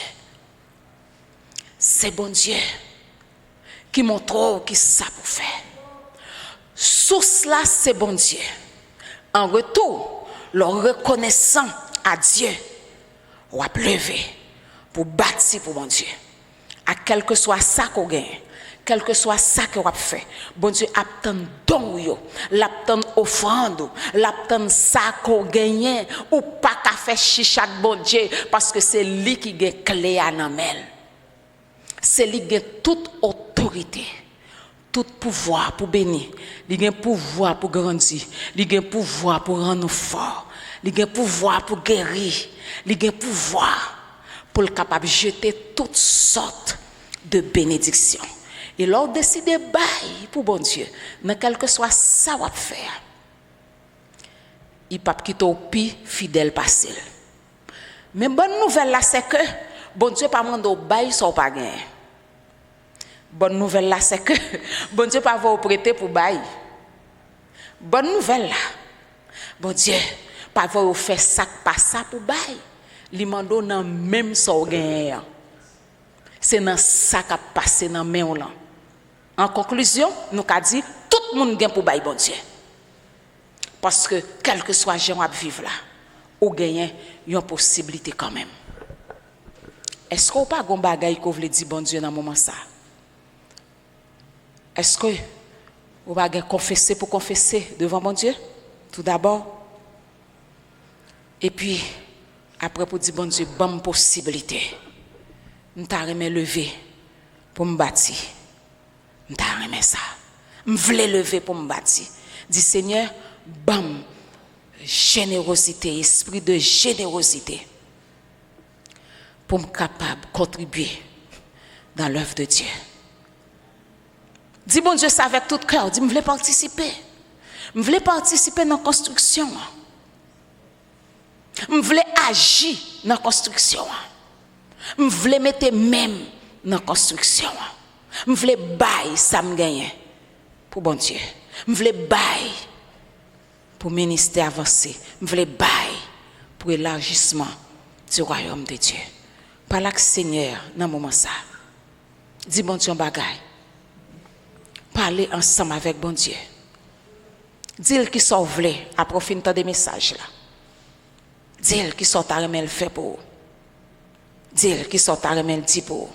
C'est bon Dieu qui montre qui ça pour faire. Source là, c'est bon Dieu. En retour, le reconnaissant à Dieu, on va lever pour bâtir pour bon Dieu. À quel que soit ça qu'on gagne. Quel que soit ça que vous avez fait, bon Dieu attend don yo, l'attend offrande, l'attend ça qu'on gagne ou pas qu'à faire chicha bon Dieu parce que c'est lui qui a clé à namel. C'est lui qui a toute autorité, tout pouvoir pour bénir, il a pouvoir pour grandir, il a pouvoir pour rendre nous forts. il a pouvoir pour guérir, il a pouvoir pour le capable de jeter toutes sortes de bénédictions. Et là, décider de bailler pour bon Dieu, dans quel que soit ça va faire. Il ne peut pas quitter au pire fidèle passé. Mais bonne nouvelle là, c'est que bon Dieu pas demandé au bail sans pas gagner. Bonne nouvelle là, c'est que bon Dieu pas va prêter pour bail. Bonne nouvelle là, bon Dieu pas va faire ça pas ça pour bail. Il mando dans même sans gagner. C'est dans ça qui a passé dans main là. En conclusion, nous avons dit tout le monde gagne pour bail bon Dieu. Parce que quel que soit gens à vivre là, ou gagner une possibilité quand même. Est-ce qu'on pas gon bagay qu'on veut dire bon Dieu dans moment ça? Est-ce que on va confesser pour confesser devant bon Dieu tout d'abord? Et puis après pour dire bon Dieu bonne possibilité. On t'a remis lever pour me bâtir. On t'a remis ça. On voulait lever pour me bâtir. Dis Seigneur, bam, générosité, esprit de générosité pour me capable de contribuer dans l'œuvre de Dieu. Dis bon Dieu ça avec tout cœur, dis je voulais participer. Je voulais participer dans la construction. Je voulais agir dans la construction. Je voulais mettre même dans la construction. Je voulais bailler ça me gagner pour bon Dieu. Je voulais bailler pour ministère avancé. Je voulais bailler pour l'élargissement du royaume de Dieu. Par là que Seigneur, dans ce moment ça, dis bon Dieu un bagay. Parlez ensemble avec bon Dieu. Dis-le qui sont vle à profiter des messages là. Dis-le qui sont à remettre le fait pour. Dis-le qui sont à remettre le dit pour.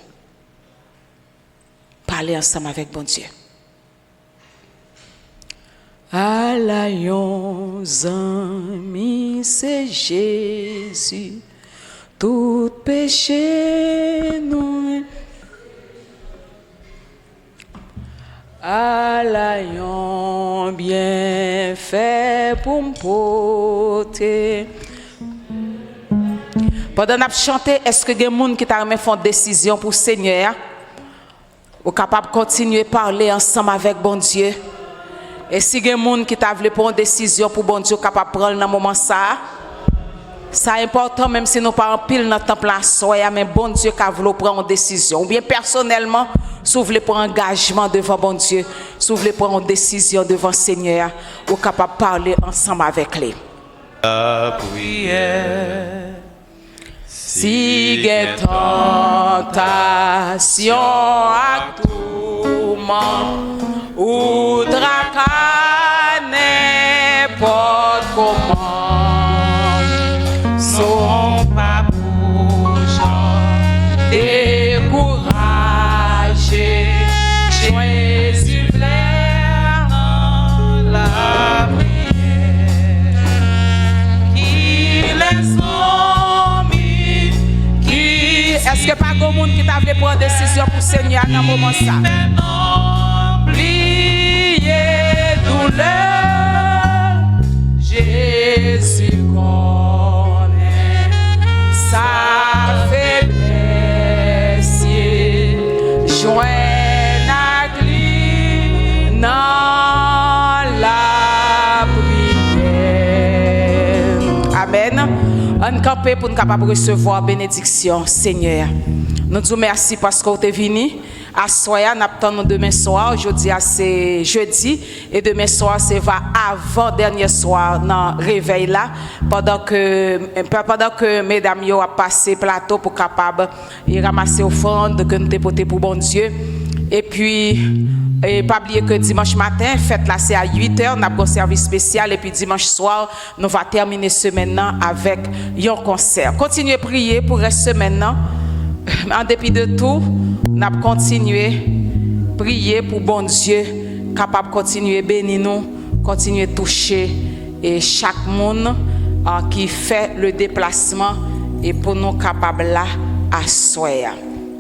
Parlez ensemble avec bon Dieu. Allions amis, c'est Jésus. Tout péché nous. Allions bien fait pour me porter. Pendant que nous chantons, est-ce que il y a des gens qui ont fait une décision pour le Seigneur? Ou capable de continuer à parler ensemble avec bon Dieu? Et si il y a des gens qui ont prendre une décision pour bon Dieu, capable de prendre dans le moment ça, c'est important même si nous pas en pile dans le temple là, mais bon Dieu qui a voulu prendre une décision. Ou bien personnellement, si vous voulez prendre un engagement devant bon Dieu, si vous voulez prendre une décision devant le Seigneur, vous êtes capable de parler ensemble avec lui. La prière. Si il y a tentation à tourment, ou tracas n'importe comment, sont pas pour gens découragés. Jésus plaît dans la prière, qu'il est soumis, qui est-ce que pas grand monde qui t'a voulu prendre décision pour Seigneur dans le moment ça? Douleur, Jésus connaît sa faiblesse, joint à lui dans la prière. Amen. On campe pour nous capable recevoir bénédiction, Seigneur. Nous te remercions parce que vous êtes venu. À soir, nous attendons demain soir. Aujourd'hui, c'est jeudi. Et demain soir, c'est avant dernier soir dans le réveil là. Pendant que mesdames ont passé plateau pour capable de ramasser offrande que nous dépoter pour bon Dieu. Et puis, pas oublier que dimanche matin, fête là, c'est à 8h. Nous avons un service spécial. Et puis dimanche soir, nous allons terminer ce maintenant avec un concert. Continuez à prier pour rester maintenant. En dépit de tout, nous allons continuer à prier pour bon Dieu, capable de continuer à bénir nous, continuer à toucher et chaque monde qui fait le déplacement et pour nous capables là à soir.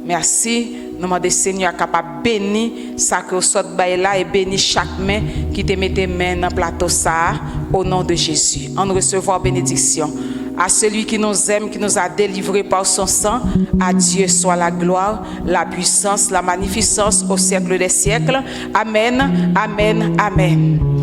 Merci. Nous demandons Seigneur capable bénir ça que sort là et bénir chaque main qui te mette main dans plateau ça au nom de Jésus. En recevoir bénédiction. À celui qui nous aime, qui nous a délivrés par son sang, à Dieu soit la gloire, la puissance, la magnificence au siècle des siècles. Amen, amen, amen.